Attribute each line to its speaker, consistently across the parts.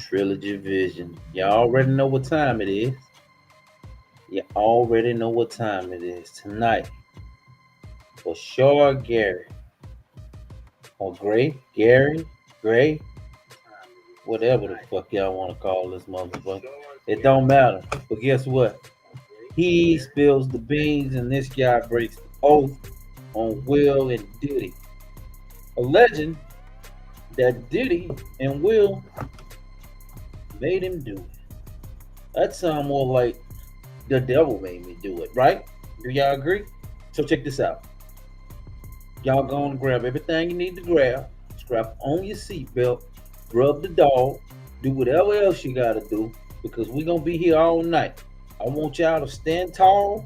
Speaker 1: Trilogy Vision. Y'all already know what time it is. You already know what time it is tonight. For sure, Gary. Or Gray, whatever the fuck y'all want to call this motherfucker. It don't matter. But guess what? He spills the beans and this guy breaks the oath on Will and Diddy. Alleging that Diddy and Will made him do it. That sounds more like the devil made me do it, right? Do y'all agree? So check this out. Y'all go and grab everything you need to grab, strap on your seatbelt, rub the dog, do whatever else you gotta do, because we're gonna be here all night. I want y'all to stand tall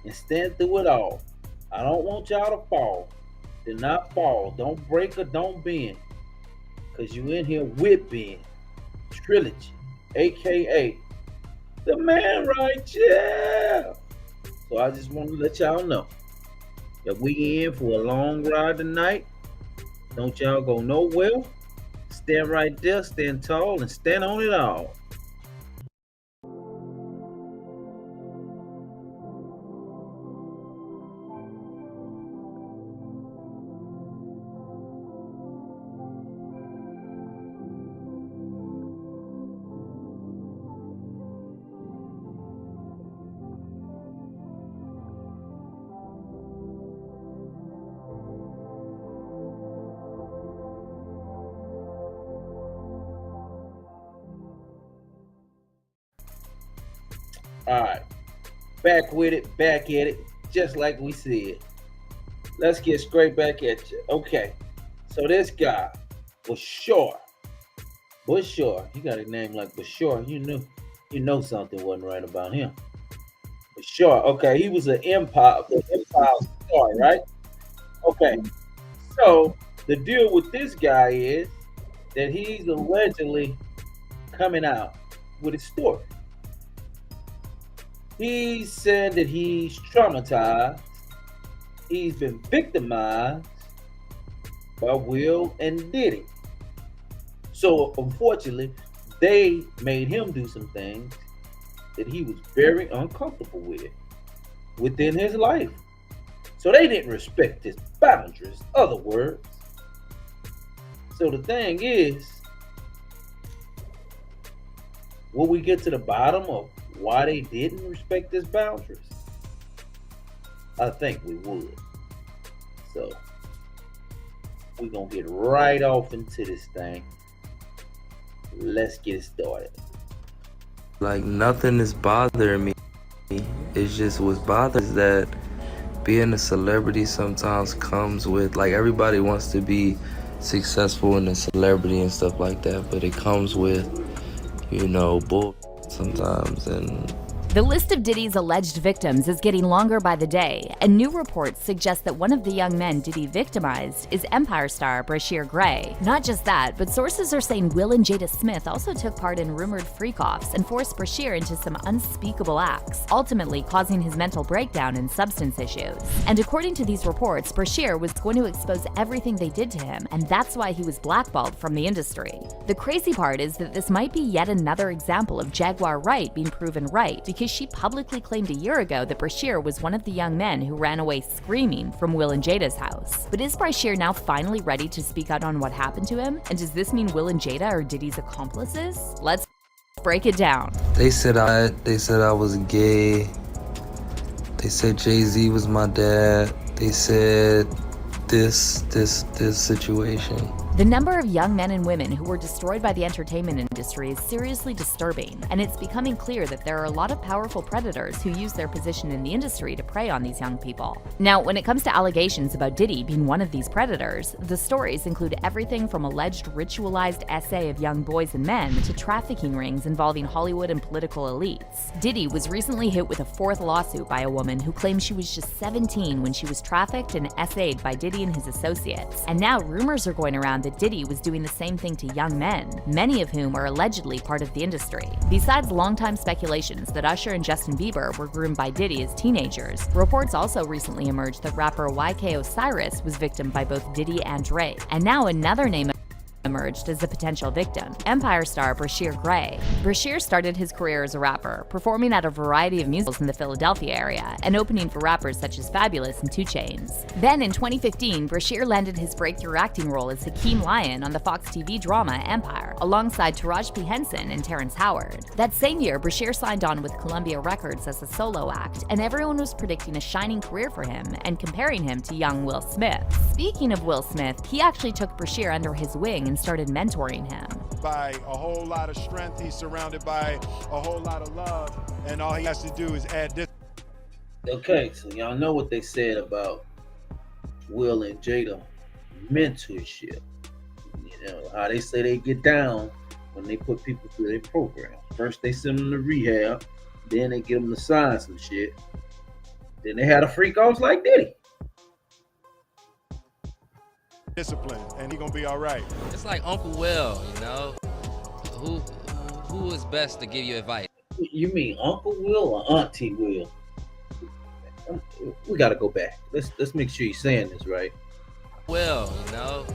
Speaker 1: and stand through it all. I don't want y'all to fall. Do not fall. Don't break or don't bend. Because you in here with Ben. Trilogy, aka the man right here. So I just want to let y'all know that we in for a long ride tonight. Don't y'all go nowhere. Stand right there, stand tall, and stand on it all. All right, back with it, back at it, just like we said. Let's get straight back at you. Okay, so this guy was Bryshere. He got a name like Bryshere. You know something wasn't right about him. Bryshere. Okay, he was an Empire star, right? Okay, so the deal with this guy is that he's allegedly coming out with his story. He said that he's traumatized. He's been victimized by Will and Diddy. So unfortunately, they made him do some things that he was very uncomfortable with within his life. So they didn't respect his boundaries, other words. So the thing is, will we get to the bottom of why they didn't respect his boundaries? I think we would. So we're gonna get right off into this thing. Let's get it started.
Speaker 2: Like, nothing is bothering me. It's just what's bothering is that being a celebrity sometimes comes with, like, everybody wants to be successful in a celebrity and stuff like that, but it comes with, bull sometimes. And
Speaker 3: the list of Diddy's alleged victims is getting longer by the day, and new reports suggest that one of the young men Diddy victimized is Empire star Bryshere Gray. Not just that, but sources are saying Will and Jada Smith also took part in rumored freak-offs and forced Bryshere into some unspeakable acts, ultimately causing his mental breakdown and substance issues. And according to these reports, Bryshere was going to expose everything they did to him, and that's why he was blackballed from the industry. The crazy part is that this might be yet another example of Jaguar Wright being proven right, because she publicly claimed a year ago that Bryshere was one of the young men who ran away screaming from Will and Jada's house. But is Bryshere now finally ready to speak out on what happened to him? And does this mean Will and Jada are Diddy's accomplices? Let's break it down.
Speaker 2: They said I was gay. They said Jay-Z was my dad. They said this situation.
Speaker 3: The number of young men and women who were destroyed by the entertainment industry is seriously disturbing, and it's becoming clear that there are a lot of powerful predators who use their position in the industry to prey on these young people. Now, when it comes to allegations about Diddy being one of these predators, the stories include everything from alleged ritualized essay of young boys and men to trafficking rings involving Hollywood and political elites. Diddy was recently hit with a fourth lawsuit by a woman who claimed she was just 17 when she was trafficked and essayed by Diddy and his associates. And now rumors are going around that Diddy was doing the same thing to young men, many of whom are allegedly part of the industry. Besides longtime speculations that Usher and Justin Bieber were groomed by Diddy as teenagers, reports also recently emerged that rapper YK Osiris was victimed by both Diddy and Drake. And now another name emerged as a potential victim, Empire star Bryshere Gray. Bryshere started his career as a rapper, performing at a variety of musicals in the Philadelphia area and opening for rappers such as Fabulous and 2 Chainz. Then in 2015, Bryshere landed his breakthrough acting role as Hakeem Lyon on the Fox TV drama Empire, alongside Taraji P. Henson and Terrence Howard. That same year, Bryshere signed on with Columbia Records as a solo act, and everyone was predicting a shining career for him and comparing him to young Will Smith. Speaking of Will Smith, he actually took Bryshere under his wing and started mentoring him.
Speaker 4: By a whole lot of strength, he's surrounded by a whole lot of love, and all he has to do is add this.
Speaker 1: Okay, so y'all know what they said about Will and Jada mentorship. You know, how they say they get down when they put people through their program. First they send them to rehab, then they get them to sign some shit. Then they had a freak offs like Diddy.
Speaker 4: Discipline, and he gonna be all right.
Speaker 5: It's like Uncle Will, you know. Who is best to give you advice?
Speaker 1: You mean Uncle Will or Auntie Will? We gotta go back. Let's make sure you're saying this right.
Speaker 5: Will, you know.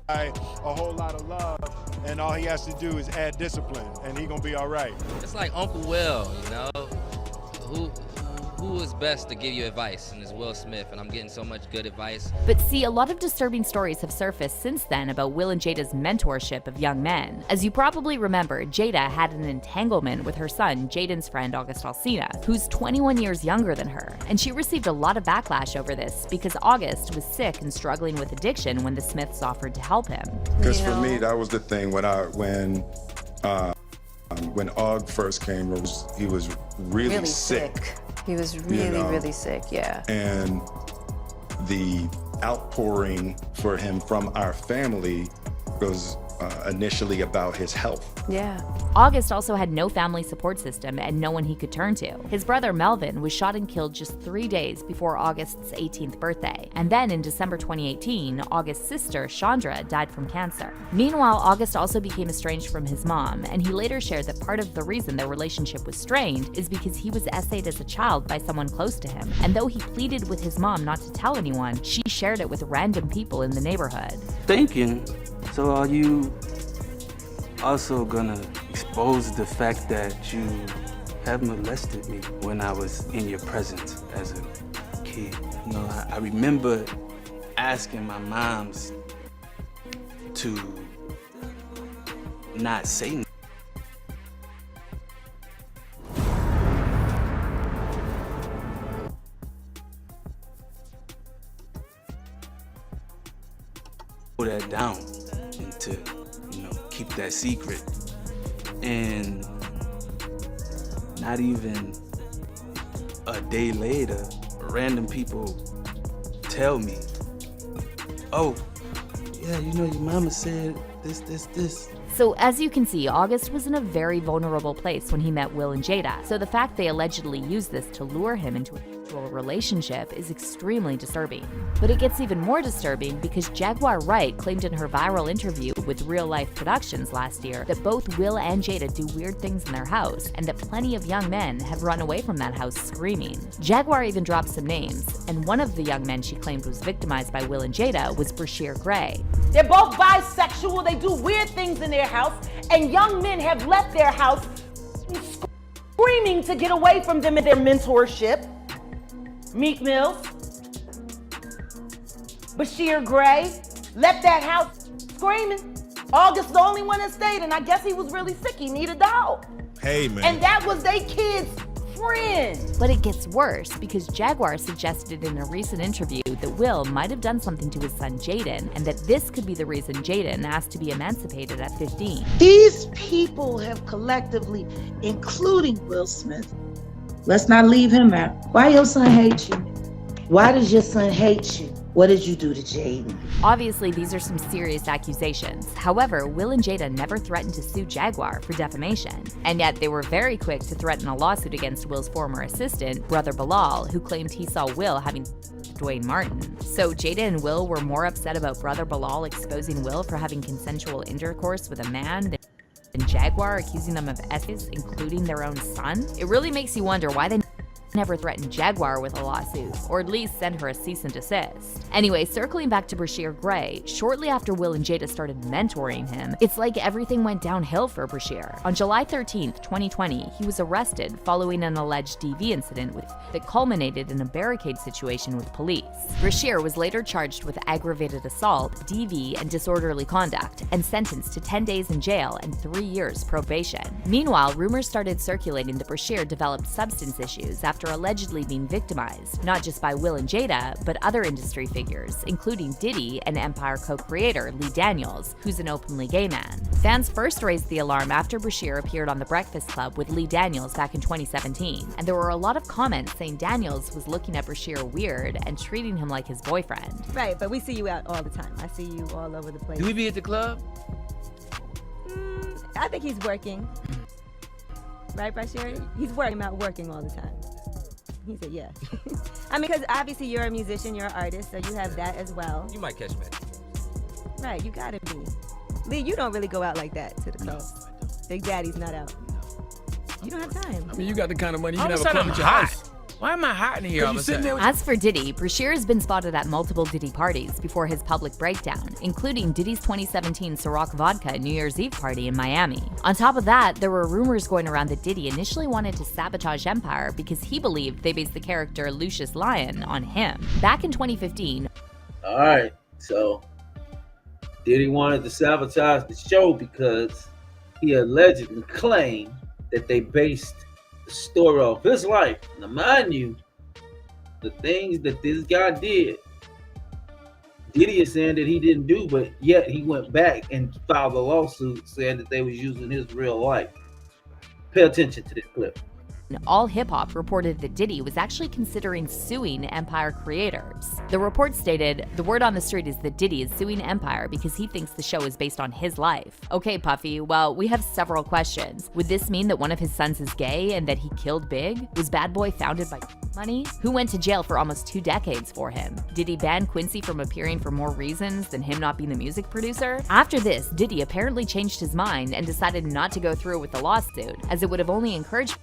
Speaker 4: By a whole lot of love, and all he has to do is add discipline, and he gonna be all right.
Speaker 5: It's like Uncle Will, you know. Who is best to give you advice? And it's Will Smith, and I'm getting so much good advice.
Speaker 3: But see, a lot of disturbing stories have surfaced since then about Will and Jada's mentorship of young men. As you probably remember, Jada had an entanglement with her son, Jaden's friend August Alsina, who's 21 years younger than her, and she received a lot of backlash over this because August was sick and struggling with addiction when the Smiths offered to help him.
Speaker 6: Because for me, that was the thing when Aug first came, he was really sick.
Speaker 7: He was really sick, yeah.
Speaker 6: And the outpouring for him from our family was initially about his health.
Speaker 7: Yeah.
Speaker 3: August also had no family support system and no one he could turn to. His brother Melvin was shot and killed just 3 days before August's 18th birthday. And then in December 2018, August's sister, Chandra, died from cancer. Meanwhile, August also became estranged from his mom, and he later shared that part of the reason their relationship was strained is because he was essayed as a child by someone close to him. And though he pleaded with his mom not to tell anyone, she shared it with random people in the neighborhood.
Speaker 8: Thinking, so are you also gonna expose the fact that you have molested me when I was in your presence as a kid? You know, I remember asking my moms to not say anything. Pull that down and to, you know, keep that secret. And not even a day later, random people tell me, oh, yeah, you know, your mama said this.
Speaker 3: So as you can see, August was in a very vulnerable place when he met Will and Jada. So the fact they allegedly used this to lure him into a relationship is extremely disturbing. But it gets even more disturbing because Jaguar Wright claimed in her viral interview with Real Life Productions last year that both Will and Jada do weird things in their house and that plenty of young men have run away from that house screaming. Jaguar even dropped some names, and one of the young men she claimed was victimized by Will and Jada was Bryshere Gray.
Speaker 9: They're both bisexual, they do weird things in their house, and young men have left their house screaming to get away from them and their mentorship. Meek Mills, Bryshere Gray left that house screaming. August the only one that stayed, and I guess he was really sick. He needed the help.
Speaker 4: Hey, man.
Speaker 9: And that was they kid's friend.
Speaker 3: But it gets worse because Jaguar suggested in a recent interview that Will might have done something to his son Jaden, and that this could be the reason Jaden asked to be emancipated at 15.
Speaker 10: These people have collectively, including Will Smith, let's not leave him out. Why your son hates you? Why does your son hate you? What did you do to Jaden?
Speaker 3: Obviously, these are some serious accusations. However, Will and Jada never threatened to sue Jaguar for defamation. And yet, they were very quick to threaten a lawsuit against Will's former assistant, Brother Bilal, who claimed he saw Will having Dwayne Martin. So Jada and Will were more upset about Brother Bilal exposing Will for having consensual intercourse with a man than Jaguar accusing them of essays, including their own son. It really makes you wonder why they never threatened Jaguar with a lawsuit, or at least send her a cease and desist. Anyway, circling back to Bryshere Gray, shortly after Will and Jada started mentoring him, it's like everything went downhill for Bryshere. On July 13th, 2020, he was arrested following an alleged DV incident that culminated in a barricade situation with police. Bryshere was later charged with aggravated assault, DV, and disorderly conduct, and sentenced to 10 days in jail and 3 years probation. Meanwhile, rumors started circulating that Bryshere developed substance issues after allegedly being victimized, not just by Will and Jada, but other industry figures, including Diddy and Empire co-creator Lee Daniels, who's an openly gay man. Fans first raised the alarm after Bryshere appeared on The Breakfast Club with Lee Daniels back in 2017, and there were a lot of comments saying Daniels was looking at Bryshere weird and treating him like his boyfriend.
Speaker 11: Right, but we see you out all the time. I see you all over the place.
Speaker 5: Do we be at the club?
Speaker 11: I think he's working. Right, Bryshere? He's working all the time. He said, yeah. I mean, because obviously you're a musician, you're an artist, so you have that as well.
Speaker 5: You might catch me.
Speaker 11: Right, you gotta be. Lee, you don't really go out like that to the club. Big Daddy's not out. You don't have time.
Speaker 12: I mean, you got the kind of money you
Speaker 5: All of
Speaker 12: never
Speaker 5: a sudden
Speaker 12: come at
Speaker 5: I'm
Speaker 12: your
Speaker 5: hot.
Speaker 12: house.
Speaker 5: Why am I hot in here all of a sudden?
Speaker 3: As for Diddy, Bryshere has been spotted at multiple Diddy parties before his public breakdown, including Diddy's 2017 Ciroc Vodka New Year's Eve party in Miami. On top of that, there were rumors going around that Diddy initially wanted to sabotage Empire because he believed they based the character Lucius Lyon on him. Back in 2015.
Speaker 1: All right, so Diddy wanted to sabotage the show because he allegedly claimed that they based the story of his life. Now, mind you, the things that this guy did, Diddy is saying that he didn't do, but yet he went back and filed a lawsuit saying that they was using his real life. Pay attention to this clip.
Speaker 3: All Hip Hop reported that Diddy was actually considering suing Empire creators. The report stated, "The word on the street is that Diddy is suing Empire because he thinks the show is based on his life." Okay, Puffy, well, we have several questions. Would this mean that one of his sons is gay and that he killed Big? Was Bad Boy founded by money? Who went to jail for almost 2 decades for him? Did he ban Quincy from appearing for more reasons than him not being the music producer? After this, Diddy apparently changed his mind and decided not to go through with the lawsuit, as it would have only encouraged.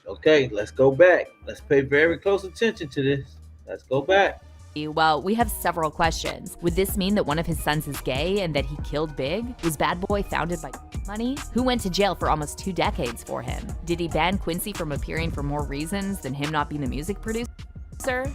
Speaker 1: Okay, let's go back. Let's pay very close attention to this. Let's go back.
Speaker 3: Well, we have several questions. Would this mean that one of his sons is gay and that he killed Big? Was Bad Boy founded by money? Who went to jail for almost 2 decades for him? Did he ban Quincy from appearing for more reasons than him not being the music producer?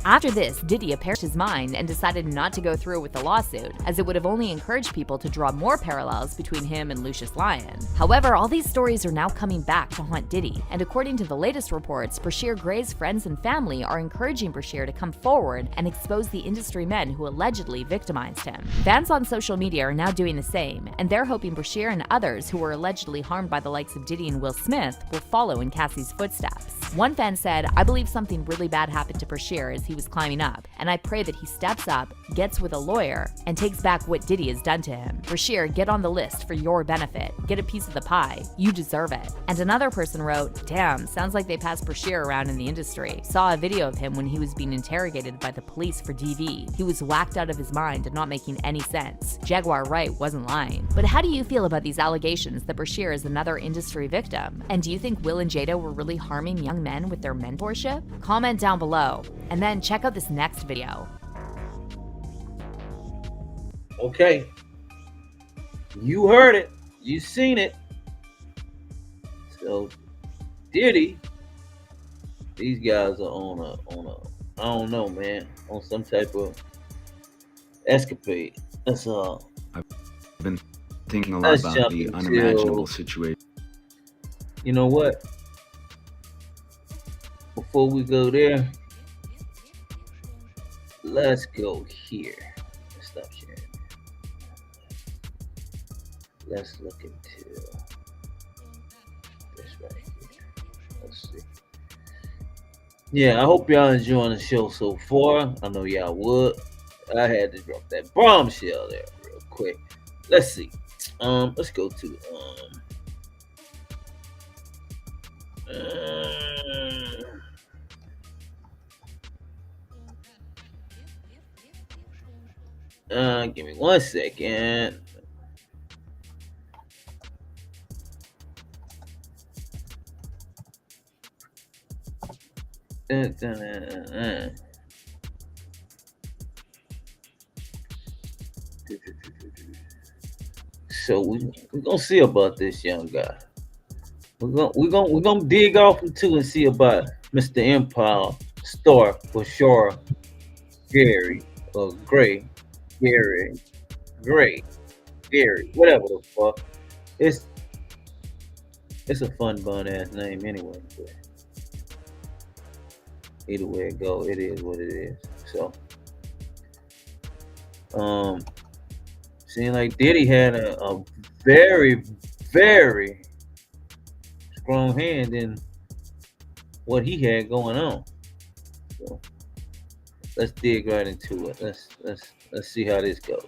Speaker 3: After this, Diddy apparently changed his mind and decided not to go through with the lawsuit, as it would have only encouraged people to draw more parallels between him and Lucius Lyon. However, all these stories are now coming back to haunt Diddy, and according to the latest reports, Bryshere Gray's friends and family are encouraging Bryshere to come forward and expose the industry men who allegedly victimized him. Fans on social media are now doing the same, and they're hoping Bryshere and others who were allegedly harmed by the likes of Diddy and Will Smith will follow in Cassie's footsteps. One fan said, "I believe something really bad happened to Bryshere as he was climbing up, and I pray that he steps up, gets with a lawyer, and takes back what Diddy has done to him. Bryshere, get on the list for your benefit. Get a piece of the pie. You deserve it." And another person wrote, "Damn, sounds like they passed Bryshere around in the industry. Saw a video of him when he was being interrogated by the police for DV. He was whacked out of his mind and not making any sense. Jaguar Wright wasn't lying." But how do you feel about these allegations that Bryshere is another industry victim? And do you think Will and Jada were really harming young men with their mentorship? Comment down below. And then check out this next video.
Speaker 1: Okay. You heard it. You seen it. So Diddy, these guys are on a I don't know, man, on some type of escapade. That's all.
Speaker 13: I've been thinking a lot about the unimaginable situation.
Speaker 1: You know what? Before we go there, let's go here. Let's stop sharing. Let's look into this right here. Let's see. Yeah, I hope y'all enjoying the show so far. I know y'all would. I had to drop that bombshell there real quick. Let's see. Let's go to give me 1 second. So we're gonna see about this young guy. We're gonna dig off into and see about Mr. Empire Star Bryshere Gary or Gary Gray Gary whatever the fuck. It's it's a fun bun ass name anyway. But either way it go, it is what it is. So seeing like Diddy had a very very strong hand in what he had going on. So let's dig right into it. Let's see how this goes.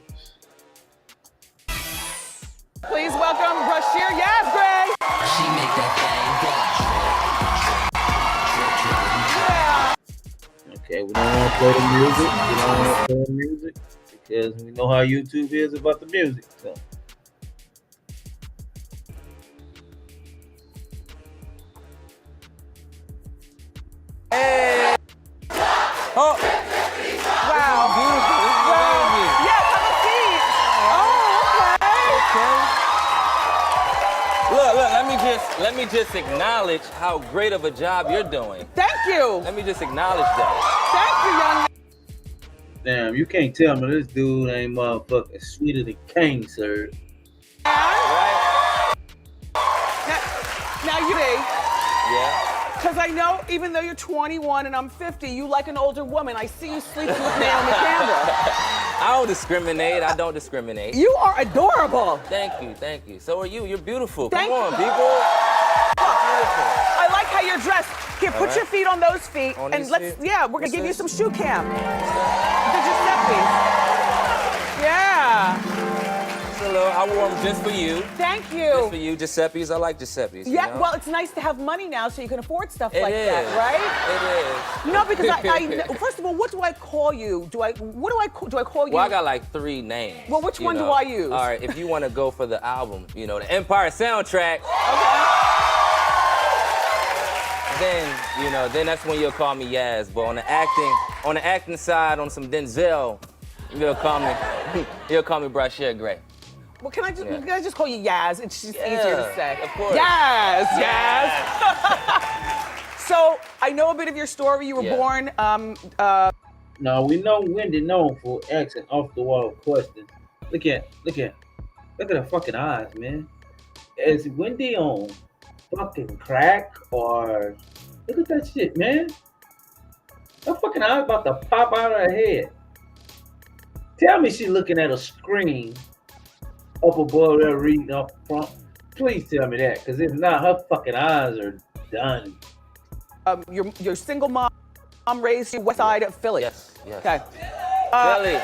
Speaker 12: Please welcome Bryshere. Yes, Gray.
Speaker 14: She make that
Speaker 12: thing go.
Speaker 1: Okay, we don't want to play the music. We don't want to play the music because we know how YouTube is about the music. So.
Speaker 12: Hey. Oh. Wow.
Speaker 5: Beautiful.
Speaker 12: Wow. Yes, have a seat. Oh, okay.
Speaker 5: Look, let me just acknowledge how great of a job you're doing.
Speaker 12: Thank you.
Speaker 5: Let me just acknowledge that.
Speaker 12: Thank you, young.
Speaker 1: Damn, you can't tell me this dude ain't motherfucking sweeter than cane, sir.
Speaker 5: Right?
Speaker 12: Now you see.
Speaker 5: Yeah.
Speaker 12: Because I know, even though you're 21 and I'm 50, you like an older woman. I see you sleeping with me on the camera.
Speaker 5: I don't discriminate. I don't discriminate.
Speaker 12: You are adorable.
Speaker 5: Thank you. So are you. You're beautiful.
Speaker 12: Thank
Speaker 5: Come on,
Speaker 12: you.
Speaker 5: people. Beautiful.
Speaker 12: I like how you're dressed. Here, put your feet on those feet,
Speaker 5: On
Speaker 12: and
Speaker 5: these
Speaker 12: let's.
Speaker 5: feet?
Speaker 12: Yeah, we're gonna give you some shoe cam. The Giuseppe's. Yeah.
Speaker 5: Hello, I wore them just for you.
Speaker 12: Thank you.
Speaker 5: Just for you, Giuseppe's. I like Giuseppe's.
Speaker 12: Yeah,
Speaker 5: you know?
Speaker 12: well, it's nice to have money now so you can afford stuff
Speaker 5: It
Speaker 12: like
Speaker 5: is.
Speaker 12: that, right?
Speaker 5: It is.
Speaker 12: No, because first of all, what do I call you? Do I call you?
Speaker 5: Well, I got like 3 names.
Speaker 12: Well, which one
Speaker 5: know?
Speaker 12: do I use?
Speaker 5: All right, if you want to go for the album, you know, the Empire soundtrack.
Speaker 12: Okay.
Speaker 5: Then that's when you'll call me Yaz. But on the acting side, on some Denzel, you'll call me Bryshere Gray.
Speaker 12: Well, can I just call you Yaz? It's just easier to say.
Speaker 5: Of course.
Speaker 12: Yaz. So I know a bit of your story. You were born.
Speaker 1: No, we know Wendy known for asking off the wall questions. Look at her fucking eyes, man. Is Wendy on fucking crack or look at that shit, man? Her fucking eyes about to pop out of her head. Tell me she looking at a screen up above there reading up front. Please tell me that, because if not, her fucking eyes are done.
Speaker 12: Your single mom raised you west side of Philly.
Speaker 5: Yes.
Speaker 12: Okay.
Speaker 5: Philly.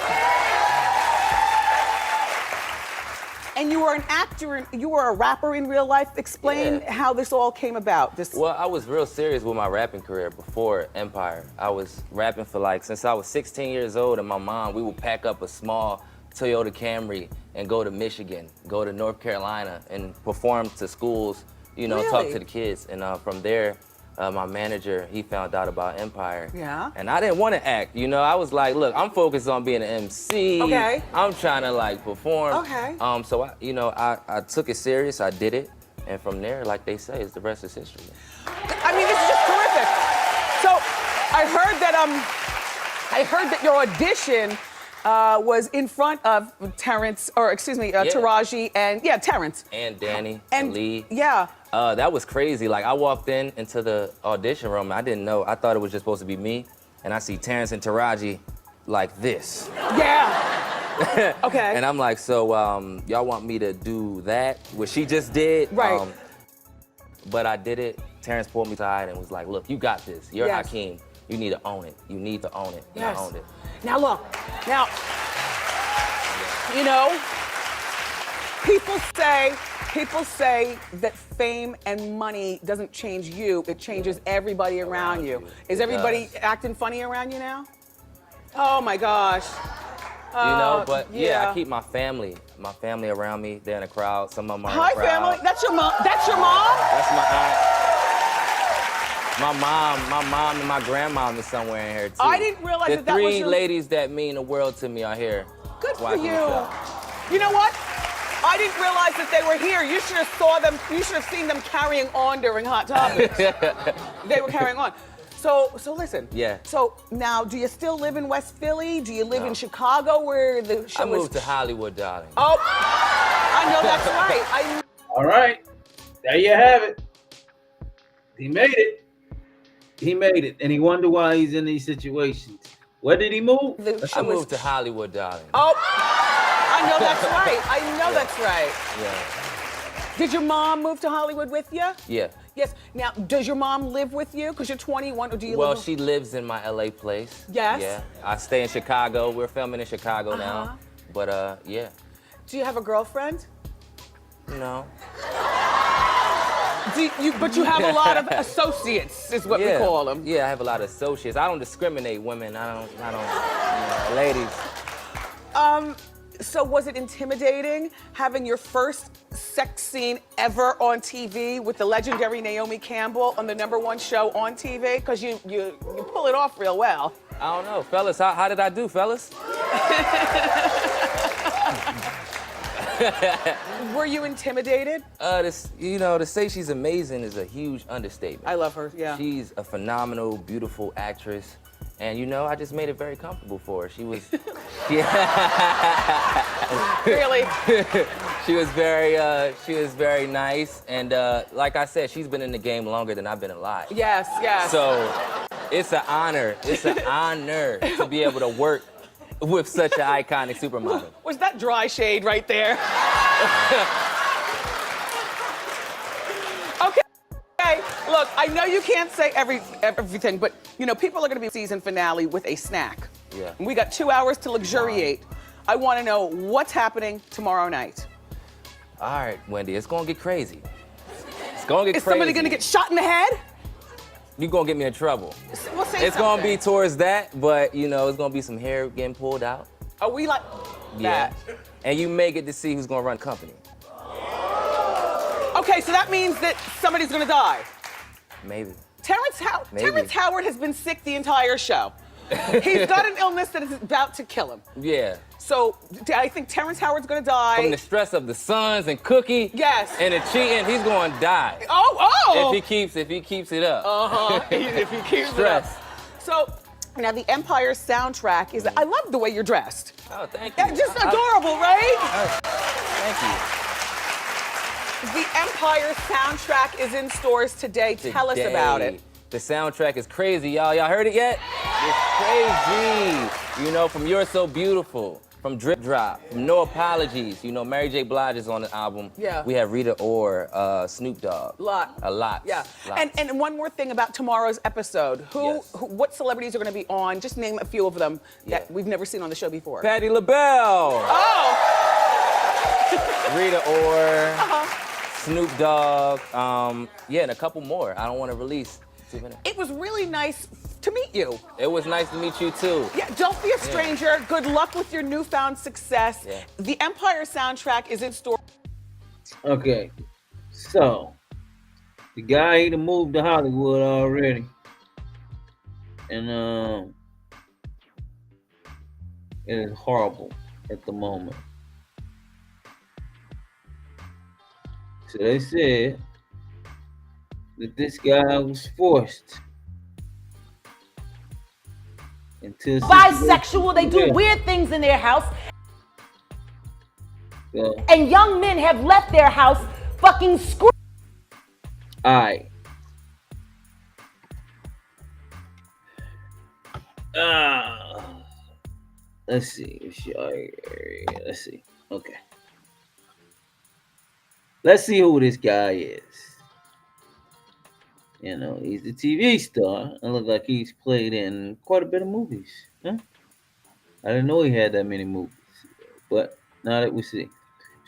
Speaker 12: And you were an actor, you were a rapper in real life. Explain how this all came about.
Speaker 5: Well, I was real serious with my rapping career before Empire. I was rapping for since I was 16 years old, and my mom, we would pack up a small Toyota Camry and go to Michigan, go to North Carolina, and perform to schools, talk to the kids. And from there, my manager, he found out about Empire.
Speaker 12: Yeah.
Speaker 5: And I didn't want to act, I was like, look, I'm focused on being an MC.
Speaker 12: Okay.
Speaker 5: I'm trying to perform.
Speaker 12: Okay.
Speaker 5: So I took it serious, I did it. And from there, like they say, the rest is history.
Speaker 12: I mean, this is just terrific. So I heard that your audition was in front of Taraji and Terrence.
Speaker 5: And Danny
Speaker 12: and
Speaker 5: Lee.
Speaker 12: Yeah.
Speaker 5: That was crazy. I walked into the audition room, and I didn't know. I thought it was just supposed to be me, and I see Terrence and Taraji like this.
Speaker 12: Yeah. Okay.
Speaker 5: And I'm like, so y'all want me to do that, what she just did?
Speaker 12: Right.
Speaker 5: But I did it. Terrence pulled me aside and was like, look, you got this. You're
Speaker 12: Yes.
Speaker 5: Hakeem. You need to own it. You need to own it. And
Speaker 12: Yes.
Speaker 5: I owned it.
Speaker 12: Now look, people say that fame and money doesn't change you, it changes everybody around you. Is everybody acting funny around you now? Oh my gosh.
Speaker 5: But I keep my family around me. They're in the crowd. Some of them are in the
Speaker 12: Hi,
Speaker 5: crowd.
Speaker 12: family. That's your mom? That's your mom?
Speaker 5: That's my aunt. My mom, and my grandmom is somewhere in here too.
Speaker 12: I didn't realize
Speaker 5: the
Speaker 12: that that was
Speaker 5: three
Speaker 12: your...
Speaker 5: ladies that mean the world to me are here.
Speaker 12: Good for
Speaker 5: watching
Speaker 12: you.
Speaker 5: the show.
Speaker 12: You know what? I didn't realize that they were here. You should have saw them. You should have seen them carrying on during Hot Topics. They were carrying on. So listen.
Speaker 5: Yeah.
Speaker 12: So now, do you still live in West Philly? Do you live in Chicago, where the show
Speaker 5: I moved to Hollywood, darling.
Speaker 12: Oh, I know that's right.
Speaker 1: All right, there you have it. He made it. He made it, and he wonder why he's in these situations. Where did he move?
Speaker 5: I moved to Hollywood, darling.
Speaker 12: Oh, I know that's right. I know that's right.
Speaker 5: Yeah.
Speaker 12: Did your mom move to Hollywood with you?
Speaker 5: Yeah.
Speaker 12: Yes. Now, does your mom live with you? Because you're 21, or do you
Speaker 5: Well,
Speaker 12: live?
Speaker 5: she lives in my LA place.
Speaker 12: Yes?
Speaker 5: Yeah. I stay in Chicago. We're filming in Chicago now. But yeah.
Speaker 12: Do you have a girlfriend?
Speaker 5: No.
Speaker 12: But you have a lot of associates, is what we call them.
Speaker 5: Yeah, I have a lot of associates. I don't discriminate women. I don't, ladies.
Speaker 12: So was it intimidating having your first sex scene ever on TV with the legendary Naomi Campbell on the #1 show on TV? Because you pull it off real well.
Speaker 5: I don't know, fellas. How did I do, fellas?
Speaker 12: Were you intimidated?
Speaker 5: To say she's amazing is a huge understatement.
Speaker 12: I love her, yeah.
Speaker 5: She's a phenomenal, beautiful actress. And I just made it very comfortable for her. She was,
Speaker 12: Really?
Speaker 5: she was very nice. And like I said, she's been in the game longer than I've been alive.
Speaker 12: Yes, yes.
Speaker 5: So it's an honor. It's an honor to be able to work with such an iconic supermodel.
Speaker 12: Was that dry shade right there? Okay, look, I know you can't say everything, but people are gonna be season finale with a snack.
Speaker 5: Yeah.
Speaker 12: And we got 2 hours to luxuriate. I wanna know what's happening tomorrow night.
Speaker 5: All right, Wendy, it's gonna get crazy. It's gonna get crazy.
Speaker 12: Is somebody gonna get shot in the head?
Speaker 5: You're gonna get me in trouble.
Speaker 12: Well, say
Speaker 5: it's gonna
Speaker 12: something.
Speaker 5: be towards that, but it's gonna be some hair getting pulled out.
Speaker 12: Are we like that?
Speaker 5: And you may get to see who's gonna run the company.
Speaker 12: Okay, so that means that somebody's gonna die.
Speaker 5: Maybe.
Speaker 12: Terrence Howard has been sick the entire show. He's got an illness that is about to kill him.
Speaker 5: Yeah.
Speaker 12: So I think Terrence Howard's gonna die.
Speaker 5: From the stress of the Suns and Cookie.
Speaker 12: Yes.
Speaker 5: And the cheating, he's gonna die.
Speaker 12: Oh!
Speaker 5: If he keeps it up.
Speaker 12: If he keeps
Speaker 5: stress.
Speaker 12: it up. So now the Empire soundtrack is. I love the way you're dressed.
Speaker 5: Oh, thank you.
Speaker 12: Just adorable, right?
Speaker 5: Thank you.
Speaker 12: The Empire soundtrack is in stores today. Tell us about it.
Speaker 5: The soundtrack is crazy, y'all. Y'all heard it yet? It's crazy. From You're So Beautiful, from Drip Drop, from No Apologies. Mary J. Blige is on the album.
Speaker 12: Yeah.
Speaker 5: We have Rita Ora, Snoop Dogg.
Speaker 12: A lot. Yeah.
Speaker 5: Lots.
Speaker 12: And one more thing about tomorrow's episode. What celebrities are going to be on? Just name a few of them that we've never seen on the show before.
Speaker 5: Patti LaBelle.
Speaker 12: Oh!
Speaker 5: Rita Ora. Snoop Dogg. And a couple more. I don't want to release too many.
Speaker 12: It was really nice to meet you.
Speaker 5: It was nice to meet you too.
Speaker 12: Yeah, don't be a stranger. Good luck with your newfound success.
Speaker 5: Yeah.
Speaker 12: The Empire soundtrack is in store.
Speaker 1: Okay, so the guy he moved to Hollywood already, and it is horrible at the moment. So they said that this guy was forced into
Speaker 9: bisexual. They do weird things in their house.
Speaker 1: Yeah.
Speaker 9: And young men have left their house fucking screaming.
Speaker 1: Alright. Let's see. Let's see. Okay. Let's see who this guy is. He's a TV star and look like he's played in quite a bit of movies. Huh? I didn't know he had that many movies. But now that we see.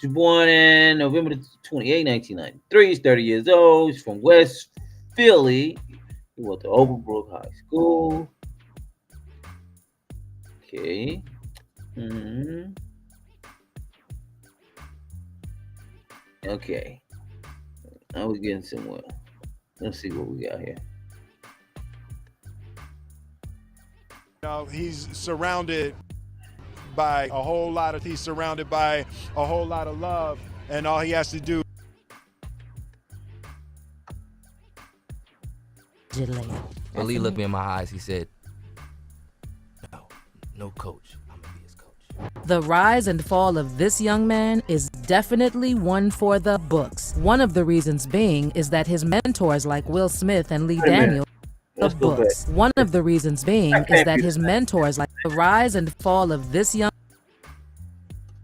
Speaker 1: He was born in November 28, 1993. He's 30 years old. He's from West Philly. He went to Overbrook High School. Okay. Okay. Now we're getting somewhere. Let's see what we got here.
Speaker 4: know, he's surrounded by a whole lot of love, and all he has to do.
Speaker 5: When Lee looked me in my eyes, he said, no coach. I'm gonna be his coach.
Speaker 14: The rise and fall of this young man is definitely one for the books. One of the reasons being is that his mentors like Will Smith and Lee Daniels of books. One of the reasons being is that his mentors like the rise and fall of this young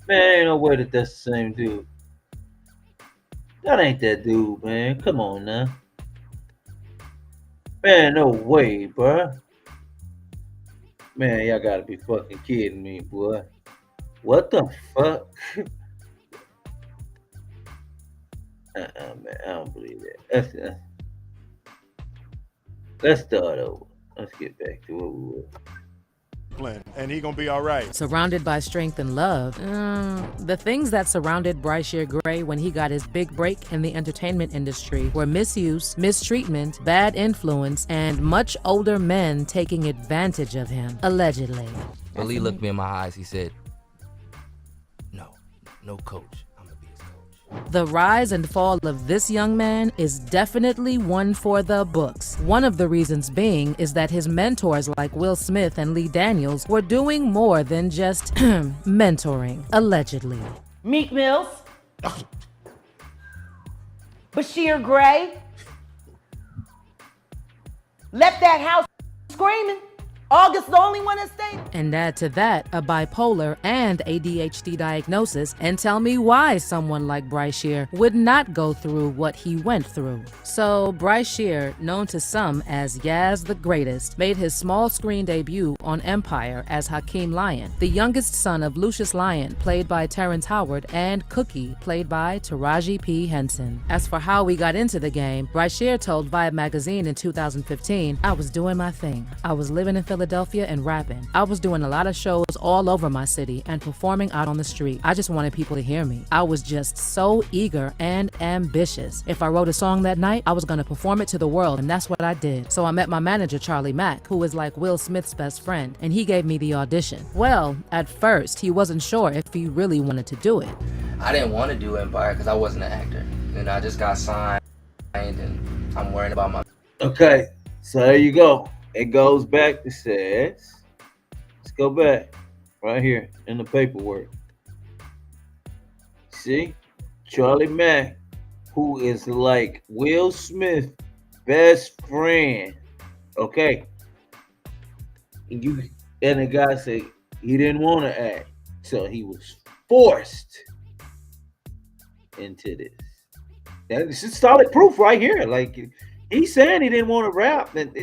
Speaker 1: man. Ain't no way that that's the same dude. That ain't that dude, man. Come on now. Man, no way, bruh. Man, y'all gotta be fucking kidding me, boy. What the fuck? Man, I don't believe that. Let's start over. Let's get back to what we were.
Speaker 4: And he gonna be all right.
Speaker 14: Surrounded by strength and love. The things that surrounded Bryshere Gray when he got his big break in the entertainment industry were misuse, mistreatment, bad influence, and much older men taking advantage of him, allegedly.
Speaker 5: When Lee looked me in my eyes, he said, no coach.
Speaker 14: The rise and fall of this young man is definitely one for the books. One of the reasons being is that his mentors like Will Smith and Lee Daniels were doing more than just mentoring, allegedly.
Speaker 9: Meek Mills, Bryshere Gray, left that house screaming. August the only one that stayed.
Speaker 14: And add to that a bipolar and ADHD diagnosis and tell me why someone like Bryshere would not go through what he went through. So Bryshere, known to some as Yaz the Greatest, made his small screen debut on Empire as Hakeem Lyon, the youngest son of Lucius Lyon, played by Terrence Howard, and Cookie, played by Taraji P. Henson. As for how we got into the game, Bryshere told Vibe magazine in 2015, I was doing my thing. I was living in Philadelphia and rapping. I was doing a lot of shows all over my city and performing out on the street. I just wanted people to hear me. I was just so eager and ambitious. If I wrote a song that night, I was gonna perform it to the world, and that's what I did. So I met my manager, Charlie Mack, who is like Will Smith's best friend, and he gave me the audition. Well, at first, he wasn't sure if he really wanted to do it.
Speaker 5: I didn't want to do Empire because I wasn't an actor. And I just got signed, and I'm worrying about my...
Speaker 1: Okay, so there you go. It goes back to says, let's go back right here in the paperwork. See, Charlie Mack, who is like Will Smith, best friend. Okay, and the guy said he didn't want to act, so he was forced into this. That's just solid proof right here. Like he's saying he didn't want to rap, and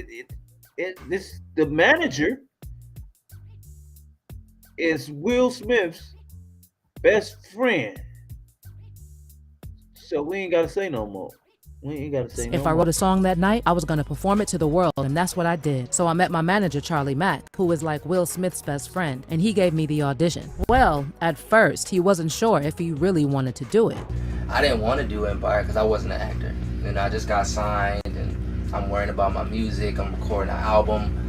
Speaker 1: the manager is Will Smith's best friend. So we ain't gotta say no more. We ain't gotta say no more.
Speaker 14: If I wrote a song that night, I was gonna perform it to the world, and that's what I did. So I met my manager, Charlie Mack, who is like Will Smith's best friend, and he gave me the audition. Well, at first, he wasn't sure if he really wanted to do it.
Speaker 5: I didn't want to do Empire because I wasn't an actor. And I just got signed, and I'm worrying about my music. I'm recording an album.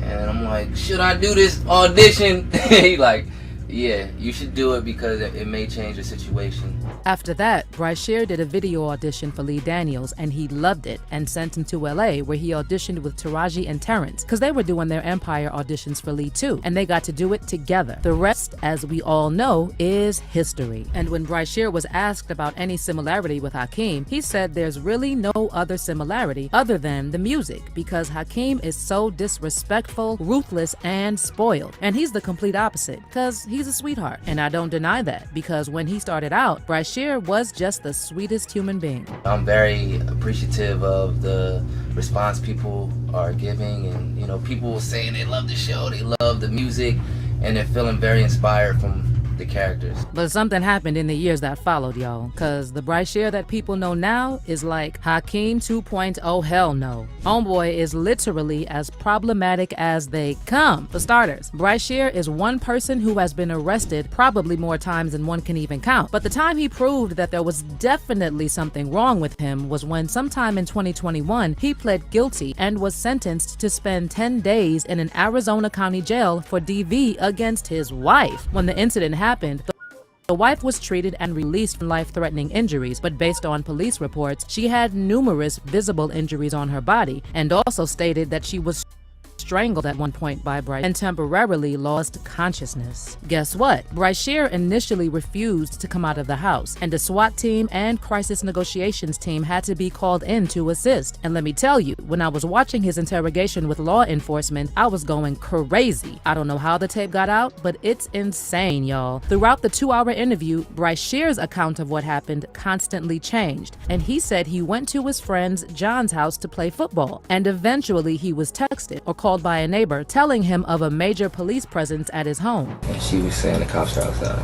Speaker 5: And I'm like, should I do this audition? He like, yeah, you should do it because it may change the situation.
Speaker 14: After that, Bryshere did a video audition for Lee Daniels, and he loved it and sent him to LA, where he auditioned with Taraji and Terrence, because they were doing their Empire auditions for Lee too, and they got to do it together. The rest, as we all know, is history. And when Bryshere was asked about any similarity with Hakeem, he said there's really no other similarity other than the music, because Hakeem is so disrespectful, ruthless, and spoiled. And he's the complete opposite, because he's a sweetheart. And I don't deny that, because when he started out, Bryshere was just the sweetest human being.
Speaker 5: I'm very appreciative of the response people are giving, and people saying they love the show, they love the music, and they're feeling very inspired from the characters.
Speaker 14: But something happened in the years that followed, y'all. Cause the Bryshere that people know now is like Hakeem 2.0 hell no. Homeboy is literally as problematic as they come. For starters, Bryshere is one person who has been arrested probably more times than one can even count. But the time he proved that there was definitely something wrong with him was when sometime in 2021, he pled guilty and was sentenced to spend 10 days in an Arizona County jail for DV against his wife. When the incident happened, the wife was treated and released from life-threatening injuries, but based on police reports, she had numerous visible injuries on her body and also stated that she was strangled at one point by Bryshere and temporarily lost consciousness. Guess what? Bryshere initially refused to come out of the house, and a SWAT team and crisis negotiations team had to be called in to assist. And let me tell you, when I was watching his interrogation with law enforcement, I was going crazy. I don't know how the tape got out, but it's insane, y'all. Throughout the 2-hour interview, Bryshere's account of what happened constantly changed, and he said he went to his friend's John's house to play football, and eventually he was texted or called by a neighbor telling him of a major police presence at his home.
Speaker 5: And she was saying the cops are outside.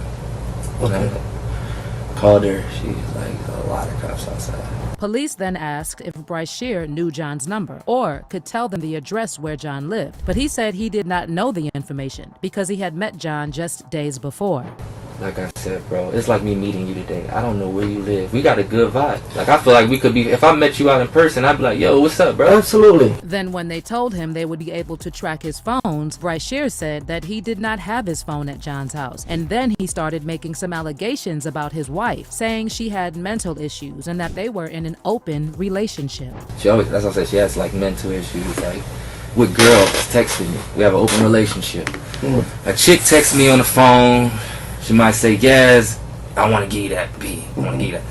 Speaker 5: When I called her, she was like, a lot of cops outside.
Speaker 14: Police then asked if Bryshere knew John's number or could tell them the address where John lived, but he said he did not know the information because he had met John just days before.
Speaker 5: Like I said, bro, it's like me meeting you today. I don't know where you live. We got a good vibe. Like, I feel like we could be, if I met you out in person, I'd be like, yo, what's up, bro? Absolutely.
Speaker 14: Then when they told him they would be able to track his phones, Bryshere said that he did not have his phone at John's house. And then he started making some allegations about his wife, saying she had mental issues and that they were in an open relationship.
Speaker 5: She always, that's what I said, she has like mental issues, like with girls texting me. We have an open relationship. A chick texts me on the phone. She might say, yes, I want to give you that B. I want to give you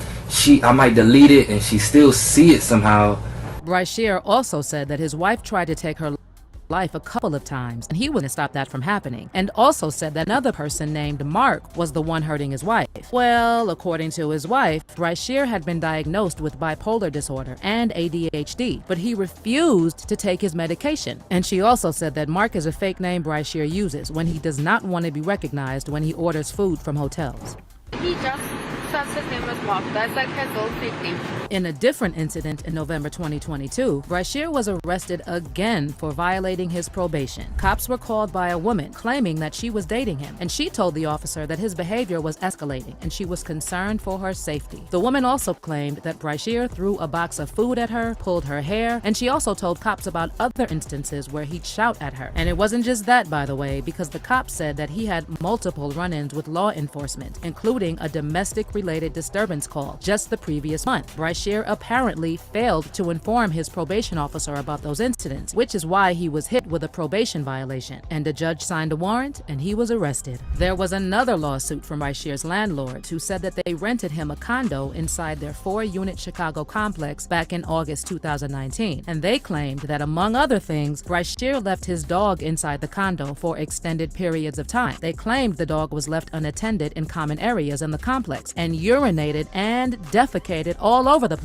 Speaker 5: that. I might delete it and she still see it somehow.
Speaker 14: Bryshere also said that his wife tried to take her life a couple of times and he wouldn't stop that from happening, and also said that another person named Mark was the one hurting his wife. Well, according to his wife, Bryshere had been diagnosed with bipolar disorder and ADHD, but he refused to take his medication. And she also said that Mark is a fake name Bryshere uses when he does not want to be recognized when he orders food from hotels.
Speaker 15: He just says his name as Mark. That's like his old fake name.
Speaker 14: In a different incident in November 2022, Bryshere was arrested again for violating his probation. Cops were called by a woman claiming that she was dating him, and she told the officer that his behavior was escalating and she was concerned for her safety. The woman also claimed that Bryshere threw a box of food at her, pulled her hair, and she also told cops about other instances where he'd shout at her. And it wasn't just that, by the way, because the cops said that he had multiple run-ins with law enforcement, including a domestic-related disturbance call just the previous month. Bryshere apparently failed to inform his probation officer about those incidents, which is why he was hit with a probation violation, and a judge signed a warrant and he was arrested. There was another lawsuit from Bryshere's landlord who said that they rented him a condo inside their 4-unit Chicago complex back in August 2019, and they claimed that, among other things, Bryshere left his dog inside the condo for extended periods of time. They claimed the dog was left unattended in common areas in the complex and urinated and defecated all over the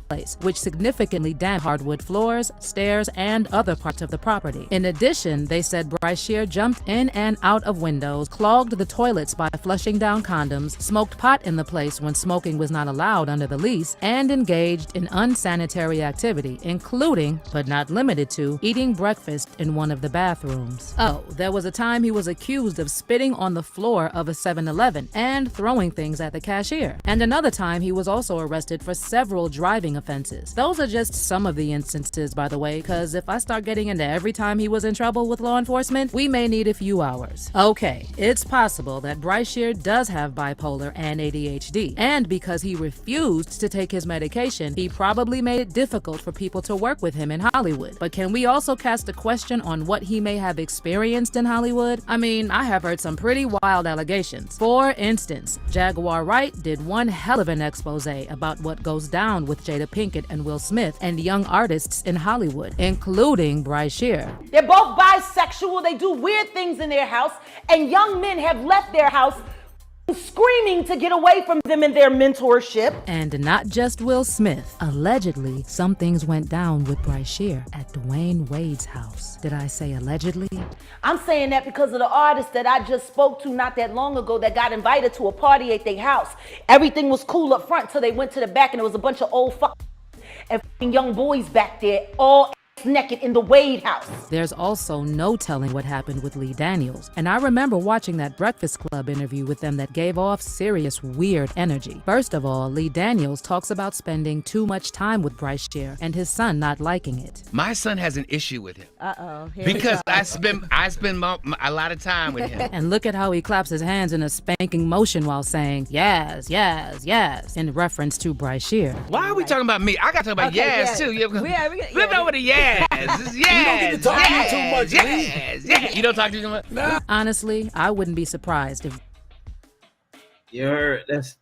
Speaker 14: place, which significantly damaged hardwood floors, stairs, and other parts of the property. In addition, they said Bryshere jumped in and out of windows, clogged the toilets by flushing down condoms, smoked pot in the place when smoking was not allowed under the lease, and engaged in unsanitary activity, including, but not limited to, eating breakfast in one of the bathrooms. Oh, there was a time he was accused of spitting on the floor of a 7-Eleven and throwing things at the cashier. And another time he was also arrested for several driving offenses. Those are just some of the instances, by the way, because if I start getting into every time he was in trouble with law enforcement, we may need a few hours. Okay, it's possible that Bryshere does have bipolar and ADHD, and because he refused to take his medication, he probably made it difficult for people to work with him in Hollywood. But can we also cast a question on what he may have experienced in Hollywood? I mean, I have heard some pretty wild allegations. For instance, Jaguar Wright did one hell of an expose about what goes down with Jada Pinkett and Will Smith and young artists in Hollywood, including Bryshere.
Speaker 9: They're both bisexual. They do weird things in their house, and young men have left their house screaming to get away from them and their mentorship.
Speaker 14: And not just Will Smith. Allegedly, some things went down with Bryshere at Dwayne Wade's house. Did I say allegedly?
Speaker 9: I'm saying that because of the artist that I just spoke to not that long ago that got invited to a party at their house. Everything was cool up front till they went to the back and there was a bunch of old and young boys back there, all naked in the Wade house.
Speaker 14: There's also no telling what happened with Lee Daniels. And I remember watching that Breakfast Club interview with them that gave off serious weird energy. First of all, Lee Daniels talks about spending too much time with Bryshere and his son not liking it.
Speaker 16: My son has an issue with him.
Speaker 11: Uh-oh.
Speaker 16: Because I spend a lot of time with him.
Speaker 14: And look at how he claps his hands in a spanking motion while saying, yes, yes, yes, in reference to Bryshere.
Speaker 16: Why are we talking about me? I got to talk about yes, too. Flip over to yes. Yes.
Speaker 17: You don't get to talk to me too much,
Speaker 16: yes. You don't talk to me too much?
Speaker 17: Nah.
Speaker 14: Honestly, I wouldn't be surprised if...
Speaker 1: You heard? That's...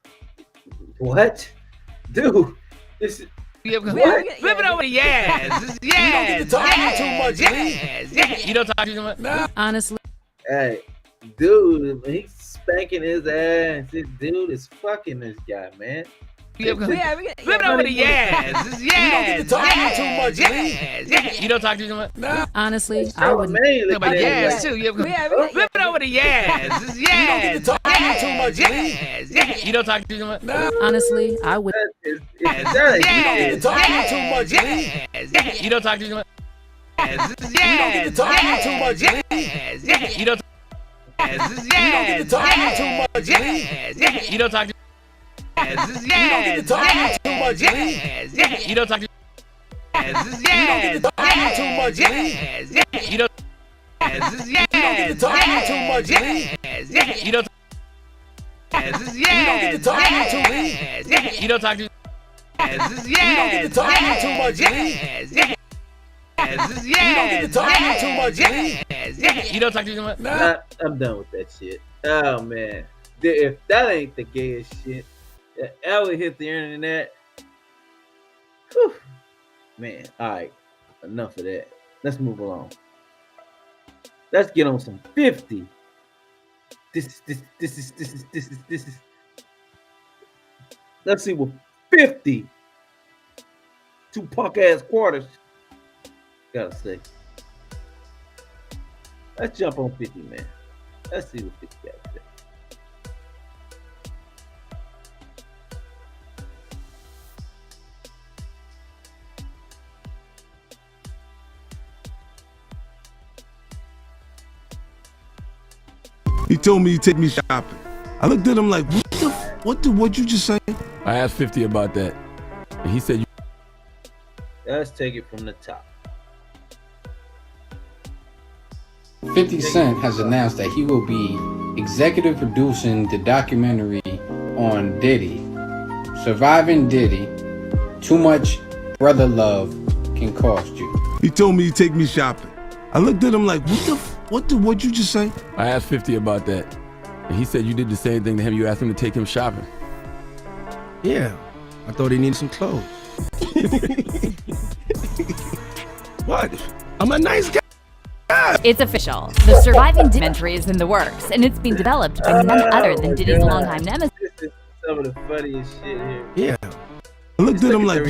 Speaker 1: What? Dude, this is...
Speaker 16: Flip it over to yes. Yes.
Speaker 17: You don't get to talk to me too much,
Speaker 16: yes. You don't talk to me too much?
Speaker 17: Nah.
Speaker 14: Honestly.
Speaker 1: Hey, dude, he's spanking his ass. This dude is fucking this guy, man.
Speaker 16: Flip it over to yes. Yes.
Speaker 17: You don't get to talk to me too much,
Speaker 16: yes. You don't talk to me too much?
Speaker 17: Nah.
Speaker 14: Honestly, I wouldn't...
Speaker 16: About yes, too. Flip it over to yes. Yes.
Speaker 17: You don't get to talk to me too much,
Speaker 16: yes. You don't talk to me too much?
Speaker 17: Nah.
Speaker 14: Honestly, I would...
Speaker 1: Yes.
Speaker 17: You don't get to talk to me too much,
Speaker 16: yes. You don't talk to me too much? Yes.
Speaker 17: You don't get to talk to me too much,
Speaker 16: yes. You don't...
Speaker 17: You don't get to talk to me too much,
Speaker 16: yes. You don't talk to...
Speaker 17: You don't get to talk to me too much,
Speaker 16: yes. You don't talk to...
Speaker 17: You don't get to talk to me too much,
Speaker 16: You don't...
Speaker 17: You don't get to talk to me too much,
Speaker 16: You don't...
Speaker 17: You don't get to talk to me too much,
Speaker 16: You don't talk to...
Speaker 17: You don't get to talk to me too much, You don't get to talk to me too much,
Speaker 16: You don't talk to me too much?
Speaker 1: Nah, I'm done with that shit. Oh, man. If that ain't the gayest shit that ever hit the internet. Whew. Man, all right. Enough of that. Let's move along. Let's get on some 50. This is. Let's see what 50 two punk ass quarters gotta say. Let's jump on 50, man. Let's see what 50 gotta say.
Speaker 17: He told me he'd take me shopping. I looked at him like, what'd you just say?
Speaker 18: I asked 50 about that, and he said,
Speaker 1: Let's take it from the top.
Speaker 19: 50 Cent has announced that he will be executive producing the documentary on Diddy, Surviving Diddy, Too Much Brother Love Can Cost You.
Speaker 17: He told me he'd take me shopping. I looked at him like, what'd you just say?
Speaker 18: I asked 50 about that, and he said you did the same thing to him. You asked him to take him shopping.
Speaker 17: Yeah, I thought he needed some clothes. What? I'm a nice guy.
Speaker 3: It's official. The Surviving documentary is in the works, and it's being developed by none other than Diddy's longtime nemesis.
Speaker 1: This is some of the funniest shit here.
Speaker 17: Yeah. I looked at him like,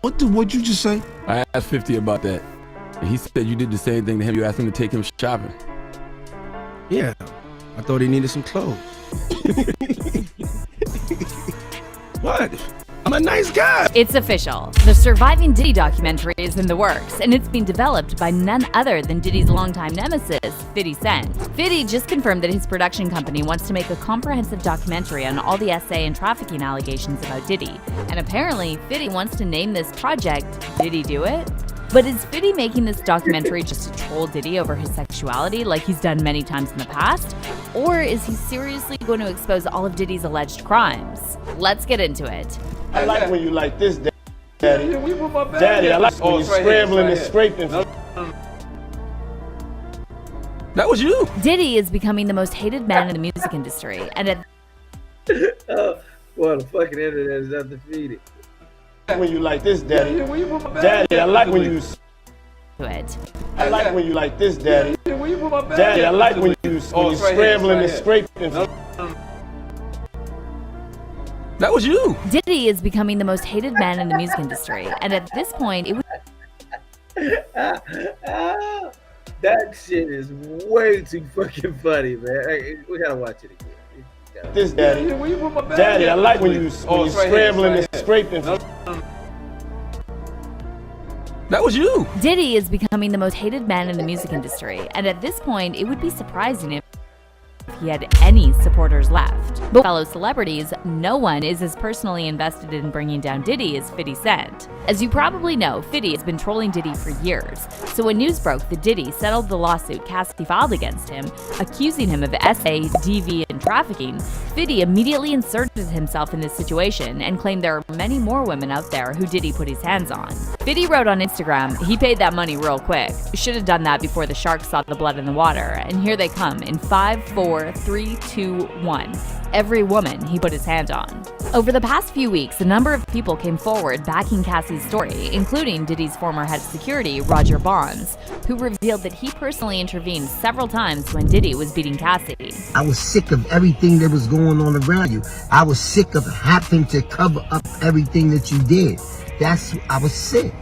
Speaker 17: what'd you just say?
Speaker 18: I asked 50 about that, and he said you did the same thing to him. You asked him to take him shopping.
Speaker 17: Yeah, I thought he needed some clothes. What? I'm a nice guy.
Speaker 3: It's official. The Surviving Diddy documentary is in the works, and it's being developed by none other than Diddy's longtime nemesis, 50 Cent. 50 just confirmed that his production company wants to make a comprehensive documentary on all the SA and trafficking allegations about Diddy. And apparently, 50 wants to name this project Did He Do It? But is 50 making this documentary just to troll Diddy over his sexuality like he's done many times in the past? Or is he seriously going to expose all of Diddy's alleged crimes? Let's get into it.
Speaker 20: I like when you like this, Daddy. Daddy, I like when you scrambling and scraping.
Speaker 18: That was you.
Speaker 3: Diddy is becoming the most hated man in the music industry, and at
Speaker 1: Well, the fucking internet is undefeated.
Speaker 20: When you like this, Daddy. Daddy, I like when you.
Speaker 3: it.
Speaker 20: I like when you like this, Daddy. Daddy, I like when you scrambling and scraping.
Speaker 18: That was you.
Speaker 3: Diddy is becoming the most hated man in the music industry, and at this point, it would.
Speaker 1: That shit is way too fucking funny, man. Hey, we gotta watch it again.
Speaker 20: This daddy. Daddy, I like when you scrambling and scraping.
Speaker 18: That was you.
Speaker 3: Diddy is becoming the most hated man in the music industry, and at this point, it would be surprising if he had any supporters left. But fellow celebrities, no one is as personally invested in bringing down Diddy as 50 Cent. As you probably know, 50 has been trolling Diddy for years, so when news broke that Diddy settled the lawsuit Cassie filed against him, accusing him of SA, DV, and trafficking, 50 immediately inserted himself in this situation and claimed there are many more women out there who Diddy put his hands on. 50 wrote on Instagram, he paid that money real quick. Should have done that before the sharks saw the blood in the water, and here they come in 5, 4, 3, 2, 1. Every woman he put his hand on. Over the past few weeks, a number of people came forward backing Cassie's story, including Diddy's former head of security, Roger Bonds, who revealed that he personally intervened several times when Diddy was beating Cassie.
Speaker 21: I was sick of everything that was going on around you. I was sick of having to cover up everything that you did. I was sick.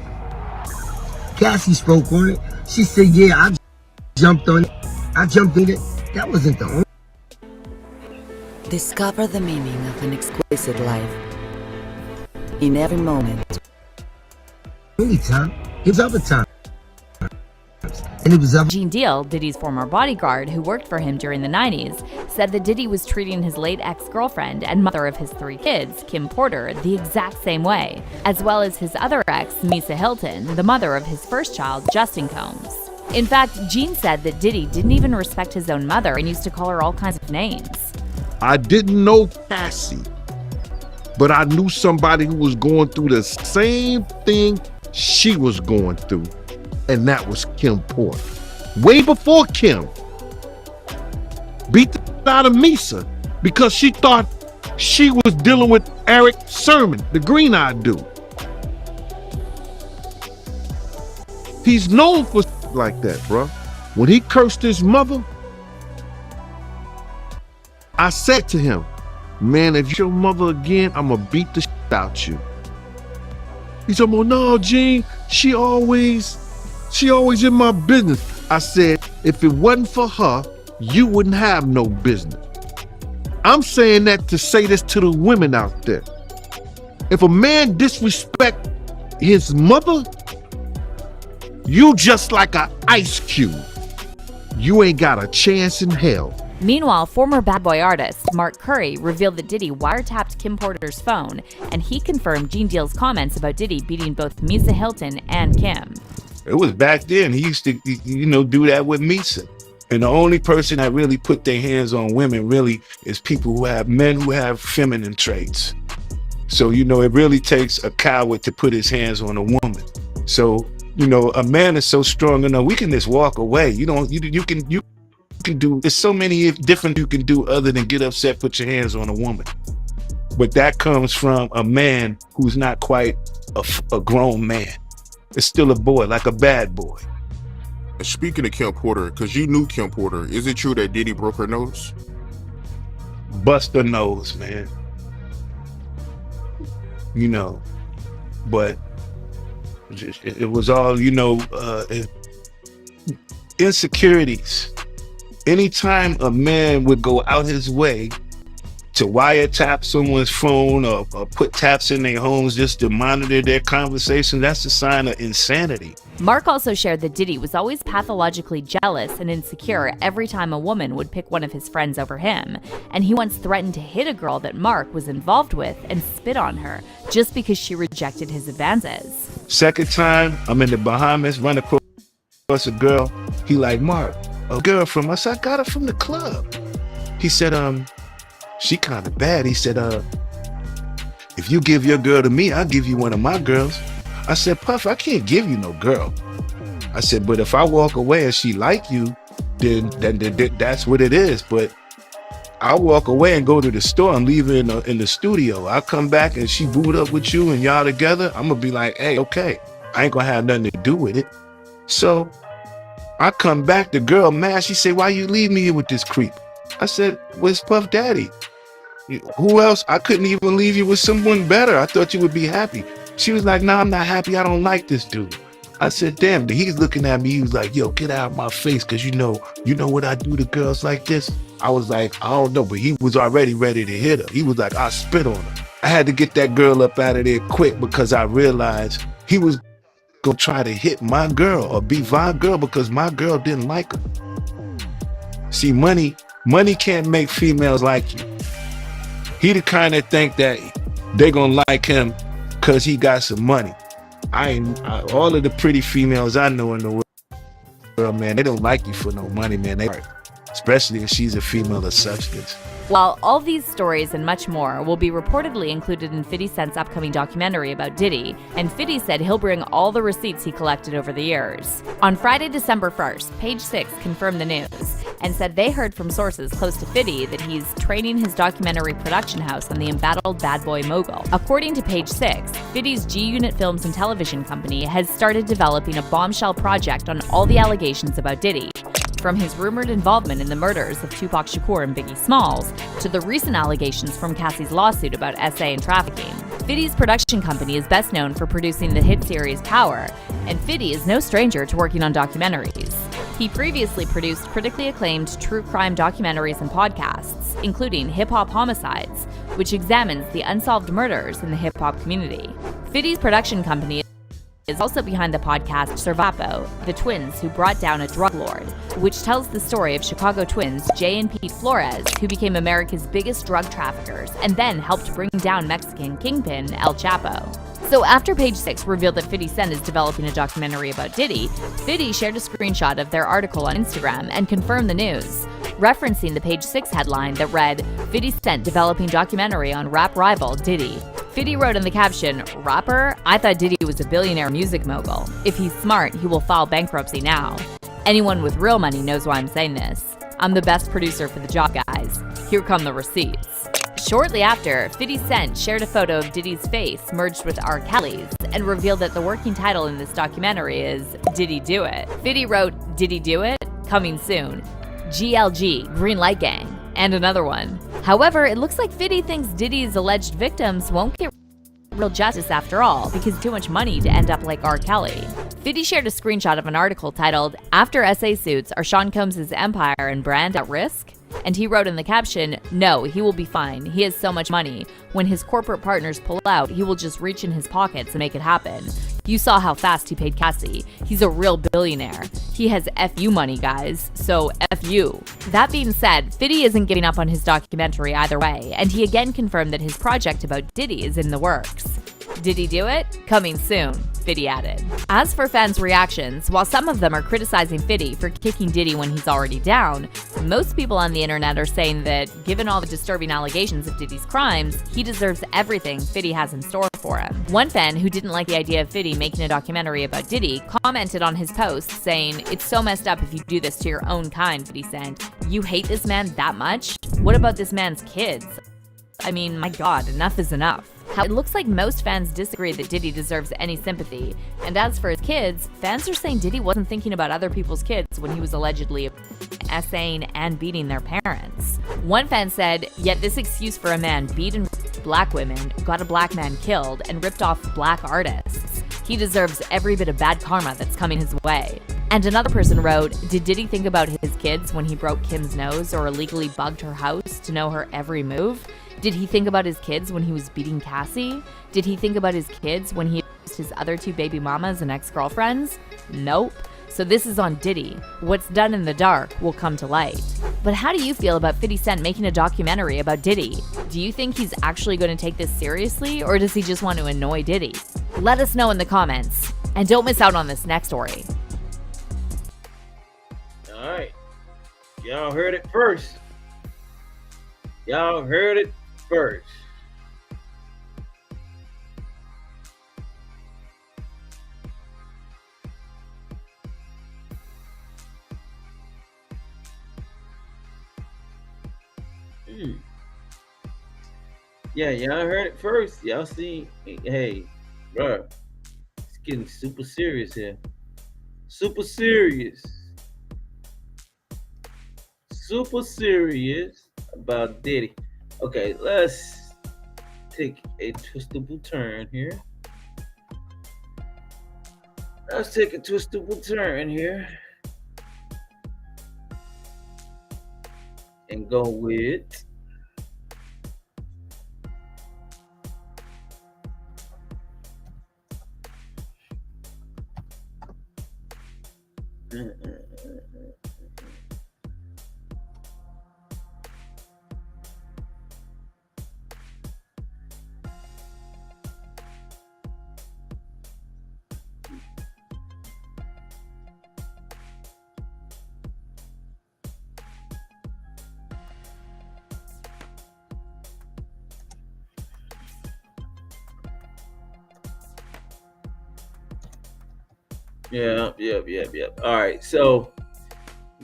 Speaker 21: Cassie spoke on it. She said, yeah, I jumped on it. I jumped in it. That wasn't the only.
Speaker 22: Discover the meaning of an exquisite life. In every moment.
Speaker 21: Anytime. It was other time. And it was
Speaker 3: Gene Deal, Diddy's former bodyguard who worked for him during the 90s, said that Diddy was treating his late ex-girlfriend and mother of his 3 kids, Kim Porter, the exact same way, as well as his other ex, Misa Hilton, the mother of his first child, Justin Combs. In fact, Gene said that Diddy didn't even respect his own mother and used to call her all kinds of names.
Speaker 17: I didn't know Cassie, but I knew somebody who was going through the same thing she was going through, and that was Kim Porter. Way before Kim beat the out of Misa because she thought she was dealing with Eric Sermon, the green-eyed dude. He's known for like that, bro. When he cursed his mother, I said to him, man, if you're your mother again, I'm gonna beat the shit out you. He said, well, no, Gene, she always in my business. I said, if it wasn't for her, you wouldn't have no business. I'm saying that to say this to the women out there. If a man disrespect his mother, you just like an ice cube. You ain't got a chance in hell.
Speaker 3: Meanwhile, former Bad Boy artist Mark Curry revealed that Diddy wiretapped Kim Porter's phone, and he confirmed Gene Deal's comments about Diddy beating both Misa Hilton and Kim.
Speaker 17: It was back then. He used to, do that with Misa. And the only person that really put their hands on women really is men who have feminine traits. So, it really takes a coward to put his hands on a woman. So, a man is so strong enough, we can just walk away. You can do, there's so many different you can do other than get upset, put your hands on a woman. But that comes from a man who's not quite a grown man. It's still a boy, like a bad boy.
Speaker 23: Speaking of Kim Porter, because you knew Kim Porter, is it true that Diddy broke her nose?
Speaker 17: Bust her nose, man. But it was all, insecurities. Anytime a man would go out his way to wiretap someone's phone or put taps in their homes just to monitor their conversation, that's a sign of insanity.
Speaker 3: Mark also shared that Diddy was always pathologically jealous and insecure every time a woman would pick one of his friends over him, and he once threatened to hit a girl that Mark was involved with and spit on her just because she rejected his advances.
Speaker 17: Second time, I'm in the Bahamas, run across a girl. He like, Mark, a girl from us, I got her from the club. He said, she kind of bad. He said, if you give your girl to me, I'll give you one of my girls. I said, Puff, I can't give you no girl. I said, but if I walk away and she like you, then that's what it is. But I'll walk away and go to the store and leave her in the studio. I'll come back and she boot up with you and y'all together. I'm gonna be like, hey, okay, I ain't gonna have nothing to do with it. So I come back, the girl mad, she said, why you leave me here with this creep? I said, where's Puff Daddy? Who else? I couldn't even leave you with someone better. I thought you would be happy. She was like, nah, I'm not happy. I don't like this dude. I said, damn. He's looking at me. He was like, yo, get out of my face. Cause you know what I do to girls like this? I was like, I don't know. But he was already ready to hit her. He was like, I spit on her. I had to get that girl up out of there quick because I realized he was gonna try to hit my girl or be my girl because my girl didn't like her. See, money can't make females like you. He the kind that think that they gonna like him because he got some money. All of the pretty females I know in the world, man, they don't like you for no money, man. Especially if she's a female of substance.
Speaker 3: While all these stories and much more will be reportedly included in 50 Cent's upcoming documentary about Diddy, and 50 said he'll bring all the receipts he collected over the years. On Friday, December 1st, Page 6 confirmed the news and said they heard from sources close to 50 that he's training his documentary production house on the embattled bad boy mogul. According to Page 6, 50's G-Unit Films and Television Company has started developing a bombshell project on all the allegations about Diddy. From his rumored involvement in the murders of Tupac Shakur and Biggie Smalls, to the recent allegations from Cassie's lawsuit about SA and trafficking. 50's production company is best known for producing the hit series Power, and 50 is no stranger to working on documentaries. He previously produced critically acclaimed true crime documentaries and podcasts, including Hip Hop Homicides, which examines the unsolved murders in the hip hop community. 50's production company is also behind the podcast Servapo, the twins who brought down a drug lord, which tells the story of Chicago twins Jay and Pete Flores, who became America's biggest drug traffickers and then helped bring down Mexican kingpin El Chapo. So after Page 6 revealed that 50 Cent is developing a documentary about Diddy, 50 shared a screenshot of their article on Instagram and confirmed the news, referencing the Page 6 headline that read, 50 Cent developing documentary on rap rival Diddy. 50 wrote in the caption, rapper? I thought Diddy was a billionaire music mogul. If he's smart, he will file bankruptcy now. Anyone with real money knows why I'm saying this. I'm the best producer for the job, guys. Here come the receipts. Shortly after, 50 Cent shared a photo of Diddy's face merged with R. Kelly's and revealed that the working title in this documentary is Diddy Do It. 50 wrote, Diddy Do It? Coming soon. GLG, Green Light Gang, and another one. However, it looks like 50 thinks Diddy's alleged victims won't get real justice after all because too much money to end up like R. Kelly. 50 shared a screenshot of an article titled, After SA Suits, Are Sean Combs' Empire and Brand at Risk? And he wrote in the caption, no, he will be fine. He has so much money. When his corporate partners pull out, he will just reach in his pockets and make it happen. You saw how fast he paid Cassie. He's a real billionaire. He has FU money, guys. So FU. That being said, 50 isn't giving up on his documentary either way, and he again confirmed that his project about Diddy is in the works. Did he do it? Coming soon, 50 added. As for fans' reactions, while some of them are criticizing 50 for kicking Diddy when he's already down, most people on the internet are saying that, given all the disturbing allegations of Diddy's crimes, he deserves everything 50 has in store for him. One fan who didn't like the idea of 50 making a documentary about Diddy commented on his post saying, it's so messed up if you do this to your own kind, 50 Cent. You hate this man that much? What about this man's kids? I mean, my God, enough is enough. It looks like most fans disagree that Diddy deserves any sympathy. And as for his kids, fans are saying Diddy wasn't thinking about other people's kids when he was allegedly essaying and beating their parents. One fan said, yet this excuse for a man beat and raped black women, got a black man killed, and ripped off black artists. He deserves every bit of bad karma that's coming his way. And another person wrote, did Diddy think about his kids when he broke Kim's nose or illegally bugged her house to know her every move? Did he think about his kids when he was beating Cassie? Did he think about his kids when he abused his other two baby mamas and ex-girlfriends? Nope. So this is on Diddy. What's done in the dark will come to light. But how do you feel about 50 Cent making a documentary about Diddy? Do you think he's actually going to take this seriously, or does he just want to annoy Diddy? Let us know in the comments. And don't miss out on this next story.
Speaker 1: All right. Y'all heard it first. Y'all heard it first. Yeah, y'all heard it first. Y'all see, hey, bro, it's getting super serious here. Super serious. Super serious about Diddy. Okay, let's take a twistable turn here. Let's take a twistable turn here. And go with Yep. All right, so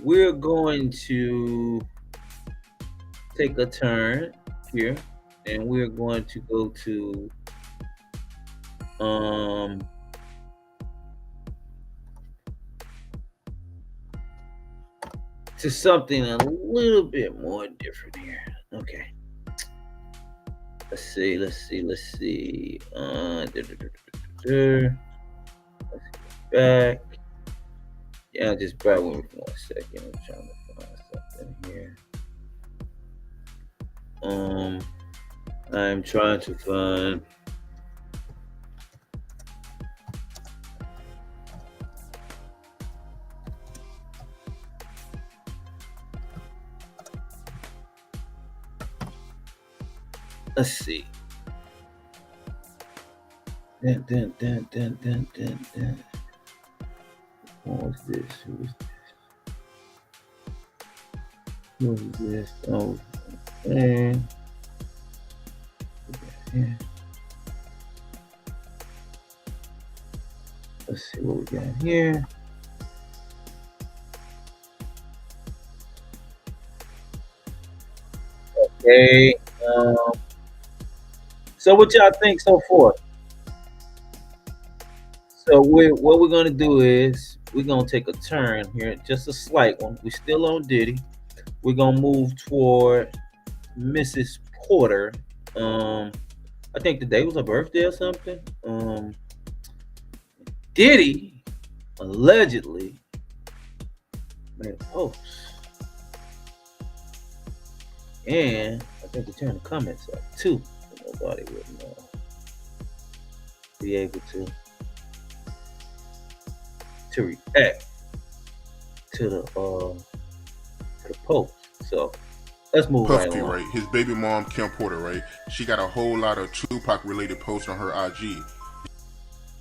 Speaker 1: we're going to take a turn here, and we're going to go to something a little bit more different here. Okay. Let's see. Let's back. Yeah, just bear with me for 1 second. I'm trying to find something here. I'm trying to find. Let's see. Dun. What was this? Who is this? Oh, man. Yeah. Let's see what we got here. Okay. So what y'all think so far? So what we're gonna do is we're gonna take a turn here, just a slight one. We're still on Diddy. We're gonna move toward Mrs. Porter. I think today was her birthday or something. Diddy allegedly made a post, and I think they turned the comments up too. So nobody would be able to react to the post. So let's move
Speaker 23: Puffy,
Speaker 1: right on.
Speaker 23: right? His baby mom, Kim Porter, right? She got a whole lot of Tupac-related posts on her IG.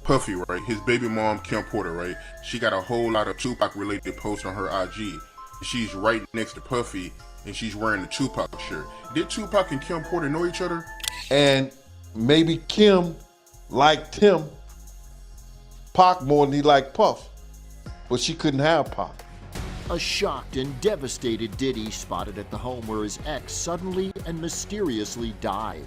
Speaker 23: Puffy, right? His baby mom, Kim Porter, right? She got a whole lot of Tupac-related posts on her IG. She's right next to Puffy, and she's wearing the Tupac shirt. Did Tupac and Kim Porter know each other?
Speaker 2: And maybe Kim liked him, Pac, more than he liked Puff. But she couldn't have Pac.
Speaker 6: A shocked and devastated Diddy spotted at the home where his ex suddenly and mysteriously died.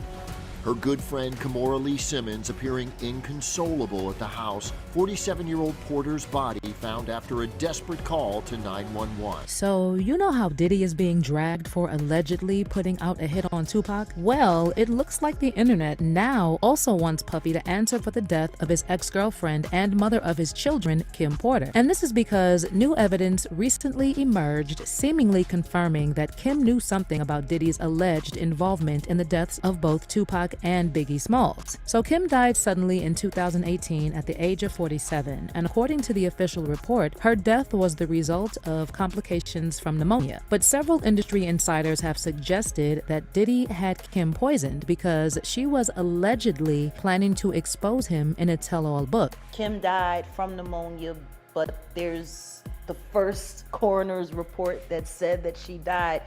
Speaker 6: Her good friend Kimora Lee Simmons appearing inconsolable at the house. 47-year-old Porter's body found after a desperate call to 911.
Speaker 14: So, you know how Diddy is being dragged for allegedly putting out a hit on Tupac? Well, it looks like the internet now also wants Puffy to answer for the death of his ex-girlfriend and mother of his children, Kim Porter. And this is because new evidence recently emerged, seemingly confirming that Kim knew something about Diddy's alleged involvement in the deaths of both Tupac and Biggie Smalls. So Kim died suddenly in 2018 at the age of 47, and according to the official report, her death was the result of complications from pneumonia. But several industry insiders have suggested that Diddy had Kim poisoned because she was allegedly planning to expose him in a tell-all book.
Speaker 9: Kim died from pneumonia, but there's the first coroner's report that said that she died.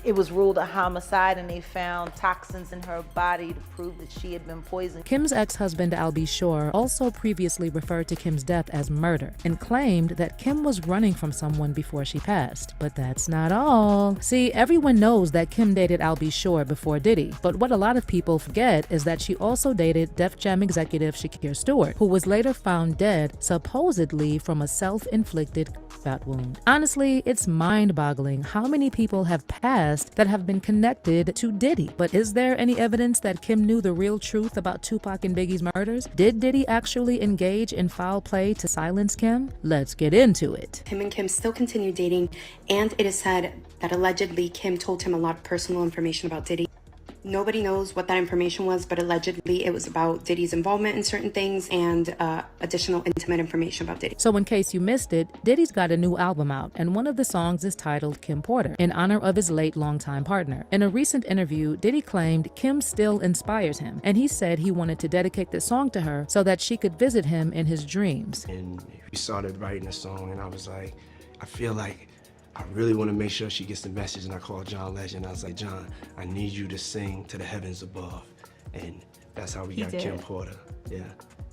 Speaker 9: It was ruled a homicide, and they found toxins in her body to prove that she had been poisoned.
Speaker 14: Kim's ex-husband Al B. Shore also previously referred to Kim's death as murder and claimed that Kim was running from someone before she passed. But that's not all. See, everyone knows that Kim dated Al B. Shore before Diddy, but what a lot of people forget is that she also dated Def Jam executive Shakir Stewart, who was later found dead, supposedly from a self-inflicted gunshot wound. Honestly, it's mind-boggling how many people have passed past that have been connected to Diddy. But is there any evidence that Kim knew the real truth about Tupac and Biggie's murders? Did Diddy actually engage in foul play to silence Kim? Let's get into it.
Speaker 7: Him and Kim still continue dating, and it is said that allegedly Kim told him a lot of personal information about Diddy. Nobody knows what that information was, but allegedly it was about Diddy's involvement in certain things and additional intimate information about Diddy.
Speaker 14: So in case you missed it, Diddy's got a new album out, and one of the songs is titled Kim Porter, in honor of his late longtime partner. In a recent interview, Diddy claimed Kim still inspires him, and he said he wanted to dedicate the song to her so that she could visit him in his dreams.
Speaker 8: And we started writing a song, and I was like, I feel like I really want to make sure she gets the message. And I called John Legend. I was like, John, I need you to sing to the heavens above. And that's how we got Kim Porter. Yeah.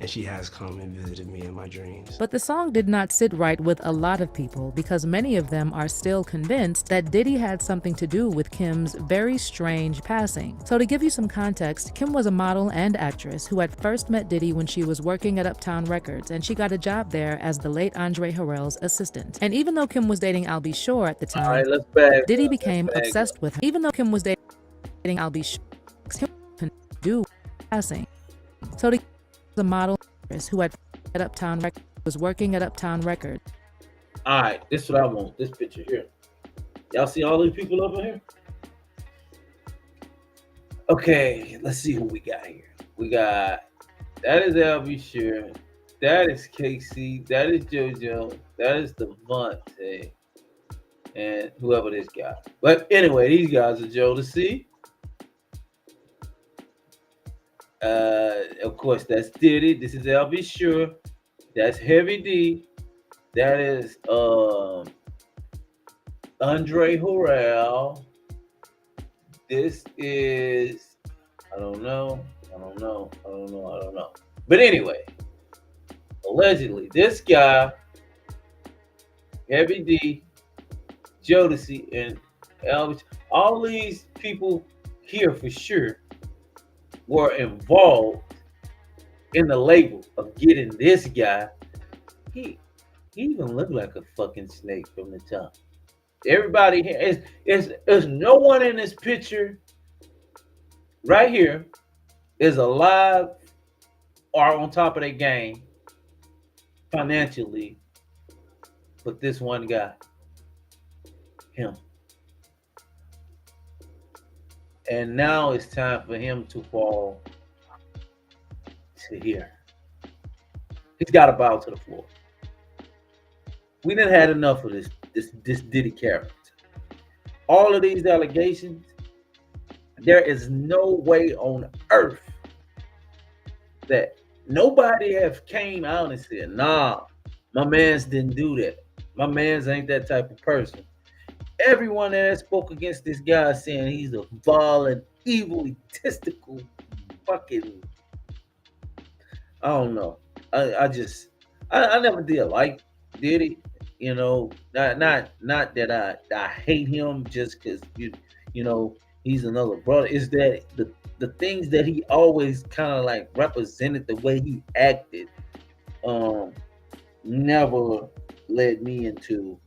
Speaker 8: And she has come and visited me in my dreams.
Speaker 14: But the song did not sit right with a lot of people because many of them are still convinced that Diddy had something to do with Kim's very strange passing. So to give you some context, Kim was a model and actress who had first met Diddy when she was working at Uptown Records, and she got a job there as the late Andre Harrell's assistant. And even though Kim was dating Al B. Sure at the time, Diddy became obsessed with her. Even though Kim was dating Al B. Sure, Kim couldn't do passing. So to the model who had at Uptown Records was working at Uptown Records.
Speaker 1: All right, this is what I want. This picture here. Y'all see all these people over here? Okay, let's see who we got here. We got, that is LB Sure, that is Casey, that is JoJo, that is Devontae, and whoever this guy. But anyway, these guys are Jodeci. Of course, that's Diddy. This is LB Sure. That's Heavy D. That is Andre Harrell. This is I don't know. But anyway, allegedly, this guy, Heavy D, Jodeci, and LB, all these people here for sure were involved in the label of getting this guy. He even looked like a fucking snake from the top. Everybody here is no one in this picture right here is alive or on top of their game financially, but this one guy, him. And now it's time for him to fall to here. He's got to bow to the floor. We done had enough of this Diddy character. All of these allegations, there is no way on earth that nobody have came out and said, nah, my mans didn't do that. My mans ain't that type of person. Everyone that spoke against this guy saying he's a violent, evil, egotistical, fucking, I don't know. I never did like Diddy, you know. Not that I hate him just because you know he's another brother. Is that the things that he always kind of like represented, the way he acted, never led me into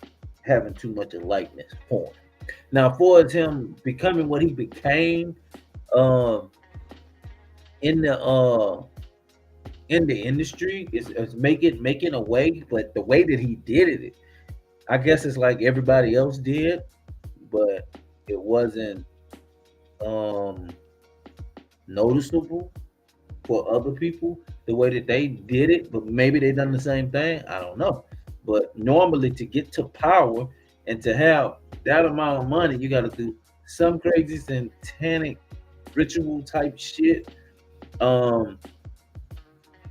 Speaker 1: having too much of likeness for him. Now, for him becoming what he became in the industry is making a way, but the way that he did it, I guess it's like everybody else did, but it wasn't noticeable for other people the way that they did it. But maybe they done the same thing. I don't know. But normally to get to power and to have that amount of money, you got to do some crazy satanic ritual type shit.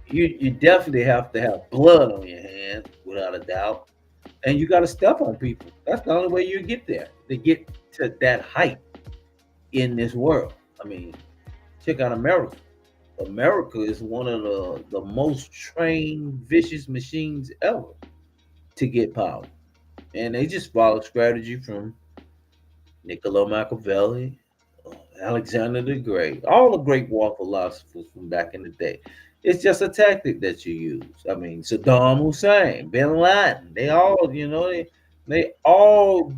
Speaker 1: You definitely have to have blood on your hands, without a doubt. And you got to step on people. That's the only way you get there, to get to that height in this world. I mean, check out America. America is one of the most trained, vicious machines ever to get power. And they just follow strategy from Niccolo Machiavelli, Alexander the Great, all the great war philosophers from back in the day. It's just a tactic that you use. I mean, Saddam Hussein, Bin Laden, they all, you know, they all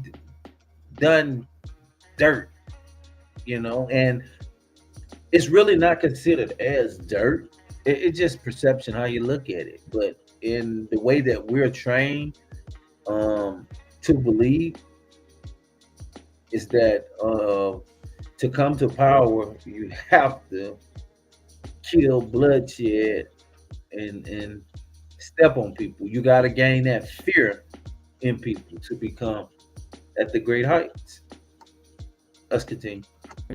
Speaker 1: done dirt, and it's really not considered as dirt. It's just perception how you look at it. But in the way that we're trained to believe is that to come to power, you have to kill, bloodshed, and step on people. You got to gain that fear in people to become at the great heights. Let's continue.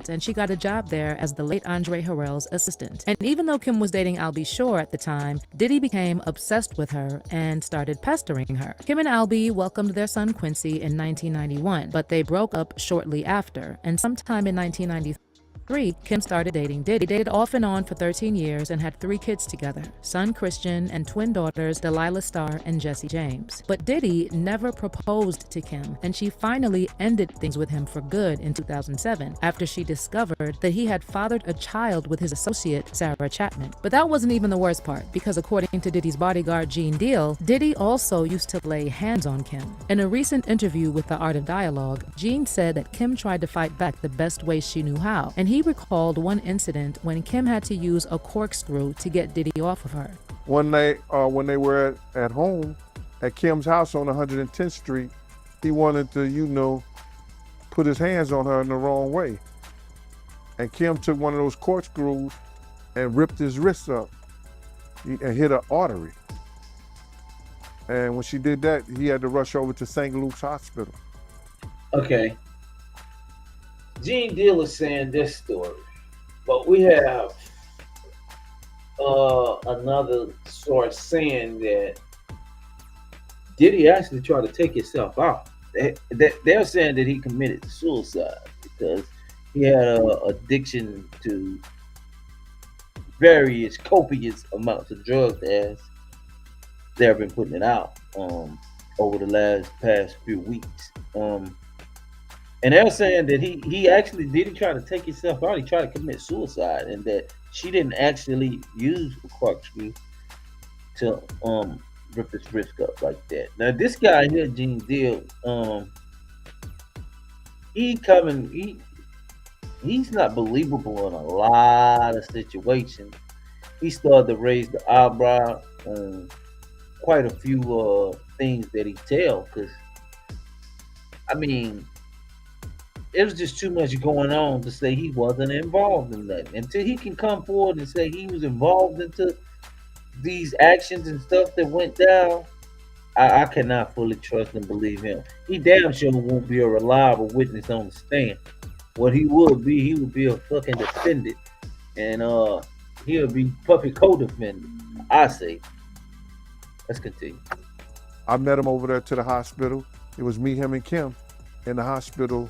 Speaker 14: And she got a job there as the late Andre Harrell's assistant. And even though Kim was dating Albie Shore at the time, Diddy became obsessed with her and started pestering her. Kim and Albie welcomed their son Quincy in 1991, but they broke up shortly after. And sometime in 1993, Kim started dating Diddy. They dated off and on for 13 years and had 3 kids together, son Christian and twin daughters Delilah Starr and Jesse James. But Diddy never proposed to Kim, and she finally ended things with him for good in 2007 after she discovered that he had fathered a child with his associate Sarah Chapman. But that wasn't even the worst part, because according to Diddy's bodyguard Gene Deal, Diddy also used to lay hands on Kim. In a recent interview with The Art of Dialogue, Gene said that Kim tried to fight back the best way she knew how, and he recalled one incident when Kim had to use a corkscrew to get Diddy off of her.
Speaker 2: One night when they were at home at Kim's house on 110th Street, he wanted to, put his hands on her in the wrong way. And Kim took one of those corkscrews and ripped his wrist up and hit an artery. And when she did that, he had to rush over to St. Luke's Hospital.
Speaker 1: Okay. Gene Deal is saying this story, but we have another source saying that Diddy actually tried to take himself out. They're saying that he committed suicide because he had an addiction to various copious amounts of drugs as they've been putting it out over the past few weeks. And they're saying that he actually didn't try to take himself out. He tried to commit suicide, and that she didn't actually use a corkscrew to rip his wrist up like that. Now this guy here, Gene Deal, he's not believable in a lot of situations. He started to raise the eyebrow on quite a few things that he tell, because it was just too much going on to say he wasn't involved in that. Until he can come forward and say he was involved into these actions and stuff that went down, I cannot fully trust and believe him. He damn sure won't be a reliable witness on the stand. What he would be a fucking defendant, and he'll be puppy co-defendant, I say. Let's continue.
Speaker 2: I met him over there to the hospital. It was me, him, and Kim in the hospital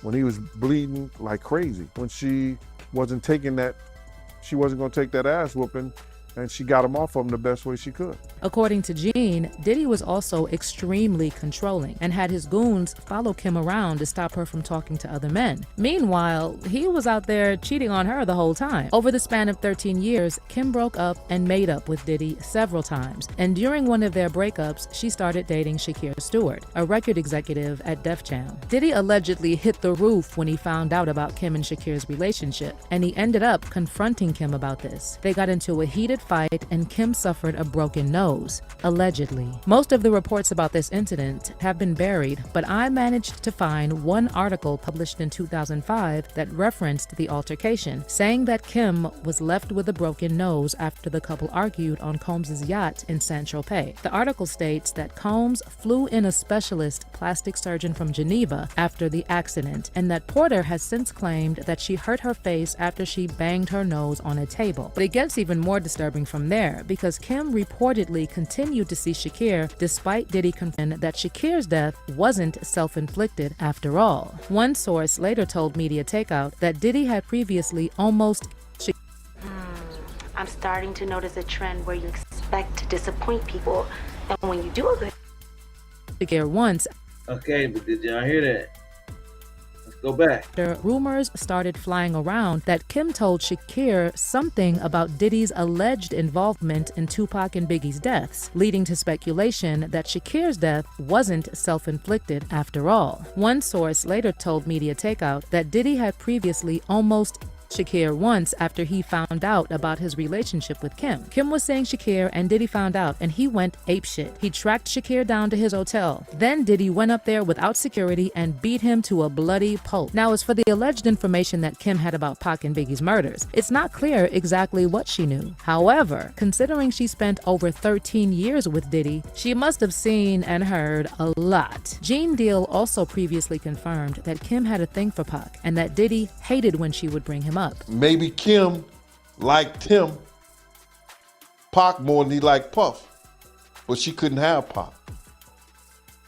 Speaker 2: when he was bleeding like crazy. When she wasn't going to take that ass whooping, and she got him off of him the best way she could.
Speaker 14: According to Gene, Diddy was also extremely controlling and had his goons follow Kim around to stop her from talking to other men. Meanwhile, he was out there cheating on her the whole time. Over the span of 13 years, Kim broke up and made up with Diddy several times, and during one of their breakups, she started dating Shakira Stewart, a record executive at Def Jam. Diddy allegedly hit the roof when he found out about Kim and Shakira's relationship, and he ended up confronting Kim about this. They got into a heated fight, and Kim suffered a broken nose, allegedly. Most of the reports about this incident have been buried, but I managed to find one article published in 2005 that referenced the altercation, saying that Kim was left with a broken nose after the couple argued on Combs' yacht in Saint-Tropez. The article states that Combs flew in a specialist plastic surgeon from Geneva after the accident, and that Porter has since claimed that she hurt her face after she banged her nose on a table. But it gets even more disturbing from there, because Kim reportedly continued to see Shakira despite Diddy confirming that Shakira's death wasn't self-inflicted after all. One source later told Media Takeout that Diddy had previously almost
Speaker 10: I'm starting to notice a trend where you expect to disappoint people, and when you do a good
Speaker 14: Shakira once.
Speaker 1: Okay, but did y'all hear that? Let's Go back.
Speaker 14: Rumors started flying around that Kim told Shakir something about Diddy's alleged involvement in Tupac and Biggie's deaths, leading to speculation that Shakir's death wasn't self-inflicted after all. One source later told Media Takeout that Diddy had previously almost Shakir once after he found out about his relationship with Kim. Kim was saying Shakir and Diddy found out and he went apeshit. He tracked Shakir down to his hotel. Then Diddy went up there without security and beat him to a bloody pulp. Now, as for the alleged information that Kim had about Pac and Biggie's murders, it's not clear exactly what she knew. However, considering she spent over 13 years with Diddy, she must have seen and heard a lot. Gene Deal also previously confirmed that Kim had a thing for Pac and that Diddy hated when she would bring him up.
Speaker 2: Maybe Kim liked him, Pac, more than he liked Puff, but she couldn't have Pac.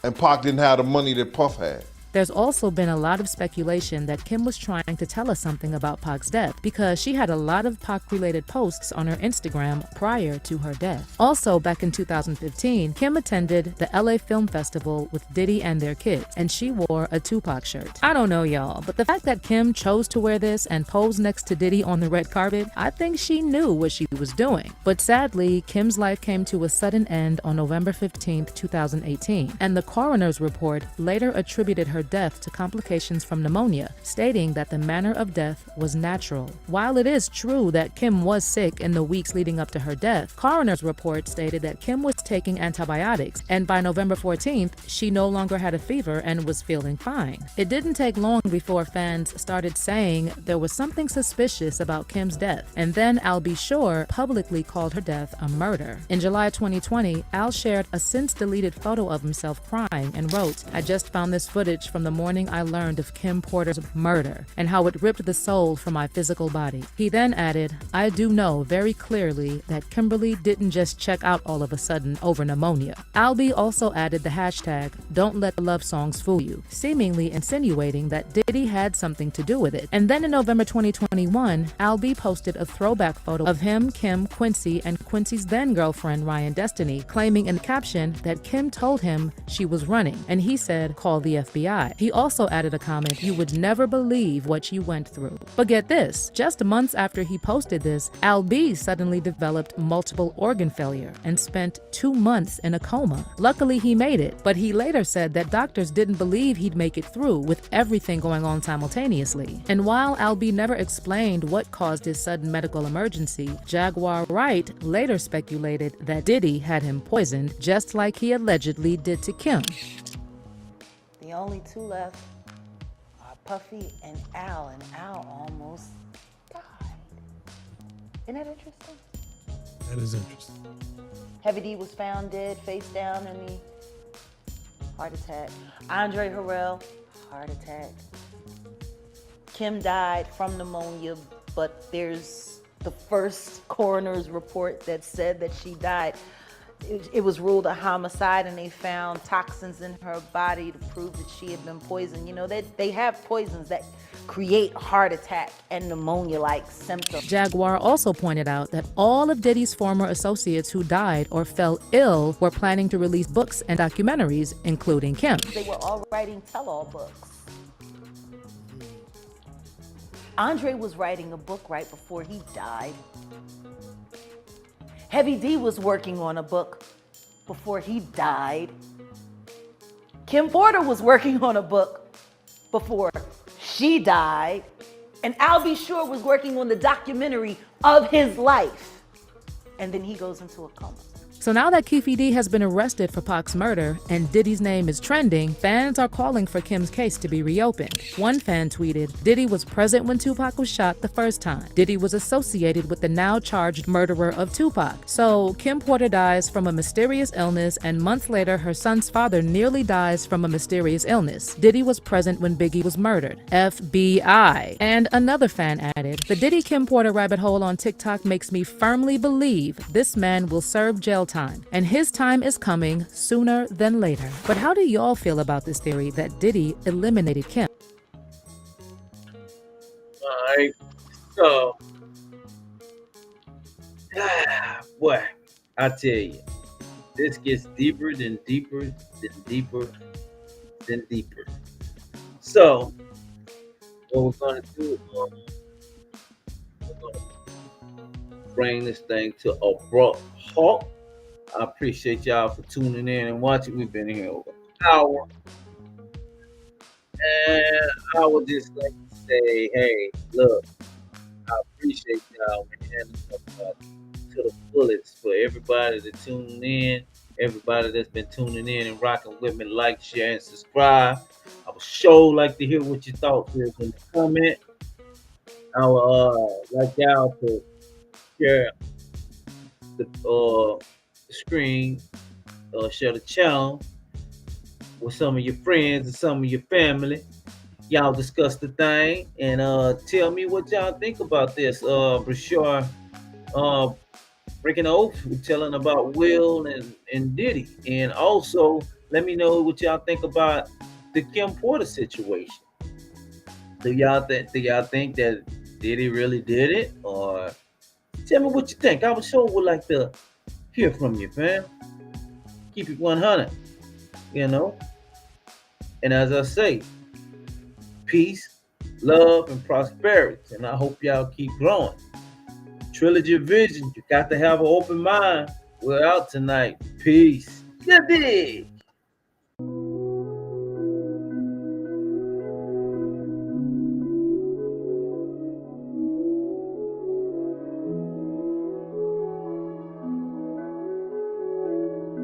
Speaker 2: And Pac didn't have the money that Puff had.
Speaker 14: There's also been a lot of speculation that Kim was trying to tell us something about Pac's death because she had a lot of Pac-related posts on her Instagram prior to her death. Also, back in 2015, Kim attended the LA Film Festival with Diddy and their kids, and she wore a Tupac shirt. I don't know, y'all, but the fact that Kim chose to wear this and pose next to Diddy on the red carpet, I think she knew what she was doing. But sadly, Kim's life came to a sudden end on November 15, 2018, and the coroner's report later attributed her death to complications from pneumonia, stating that the manner of death was natural. While it is true that Kim was sick in the weeks leading up to her death, coroner's report stated that Kim was taking antibiotics, and by November 14th, she no longer had a fever and was feeling fine. It didn't take long before fans started saying there was something suspicious about Kim's death, and then Al Bryshere publicly called her death a murder. In July 2020, Al shared a since-deleted photo of himself crying and wrote, "I just found this footage from the morning I learned of Kim Porter's murder and how it ripped the soul from my physical body." He then added, "I do know very clearly that Kimberly didn't just check out all of a sudden over pneumonia." Albie also added the hashtag, "Don't let the love songs fool you," seemingly insinuating that Diddy had something to do with it. And then in November 2021, Albie posted a throwback photo of him, Kim, Quincy, and Quincy's then girlfriend Ryan Destiny, claiming in the caption that Kim told him she was running, and he said, "Call the FBI." He also added a comment, "You would never believe what you went through." But get this, just months after he posted this, Al B suddenly developed multiple organ failure and spent 2 months in a coma. Luckily, he made it, but he later said that doctors didn't believe he'd make it through with everything going on simultaneously. And while Al B never explained what caused his sudden medical emergency, Jaguar Wright later speculated that Diddy had him poisoned, just like he allegedly did to Kim.
Speaker 9: The only two left are Puffy and Al almost died. Isn't that interesting?
Speaker 4: That is interesting.
Speaker 9: Heavy D was found dead, face down in the heart attack. Andre Harrell, heart attack. Kim died from pneumonia, but there's the first coroner's report that said that she died. It was ruled a homicide, and they found toxins in her body to prove that she had been poisoned. You know, they have poisons that create heart attack and pneumonia-like symptoms.
Speaker 14: Jaguar also pointed out that all of Diddy's former associates who died or fell ill were planning to release books and documentaries, including Kim.
Speaker 9: They were all writing tell-all books. Andre was writing a book right before he died. Heavy D was working on a book before he died. Kim Porter was working on a book before she died. And Al Bryshere was working on the documentary of his life. And then he goes into a coma.
Speaker 14: So now that Keefe D has been arrested for Pac's murder and Diddy's name is trending, fans are calling for Kim's case to be reopened. One fan tweeted, "Diddy was present when Tupac was shot the first time. Diddy was associated with the now charged murderer of Tupac. So Kim Porter dies from a mysterious illness, and months later her son's father nearly dies from a mysterious illness. Diddy was present when Biggie was murdered. FBI." And another fan added, "The Diddy Kim Porter rabbit hole on TikTok makes me firmly believe this man will serve jail time, and his time is coming sooner than later." But how do y'all feel about this theory that Diddy eliminated Kim?
Speaker 1: Alright, so boy, I tell you, this gets deeper than deeper than deeper than deeper. So what we're gonna do, we're gonna bring this thing to a abrupt halt. I appreciate y'all for tuning in and watching. We've been here over an hour. And I would just like to say, hey, look, I appreciate y'all, man, to the fullest for everybody that tuned in, everybody that's been tuning in and rocking with me. Like, share, and subscribe. I would sure like to hear what your thoughts is in the comment. I would like y'all to share the screen, share the channel with some of your friends and some of your family. Y'all discuss the thing and tell me what y'all think about this. Bryshere breaking the oath, we're telling about Will and Diddy. And also let me know what y'all think about the Kim Porter situation. Do y'all think that Diddy really did it? Or tell me what you think. I sure would like to hear from you, fam. Keep it 100, you know. And as I say, peace, love, and prosperity. And I hope y'all keep growing. Trilogy of Vision, you got to have an open mind. We're out tonight. Peace. Good day.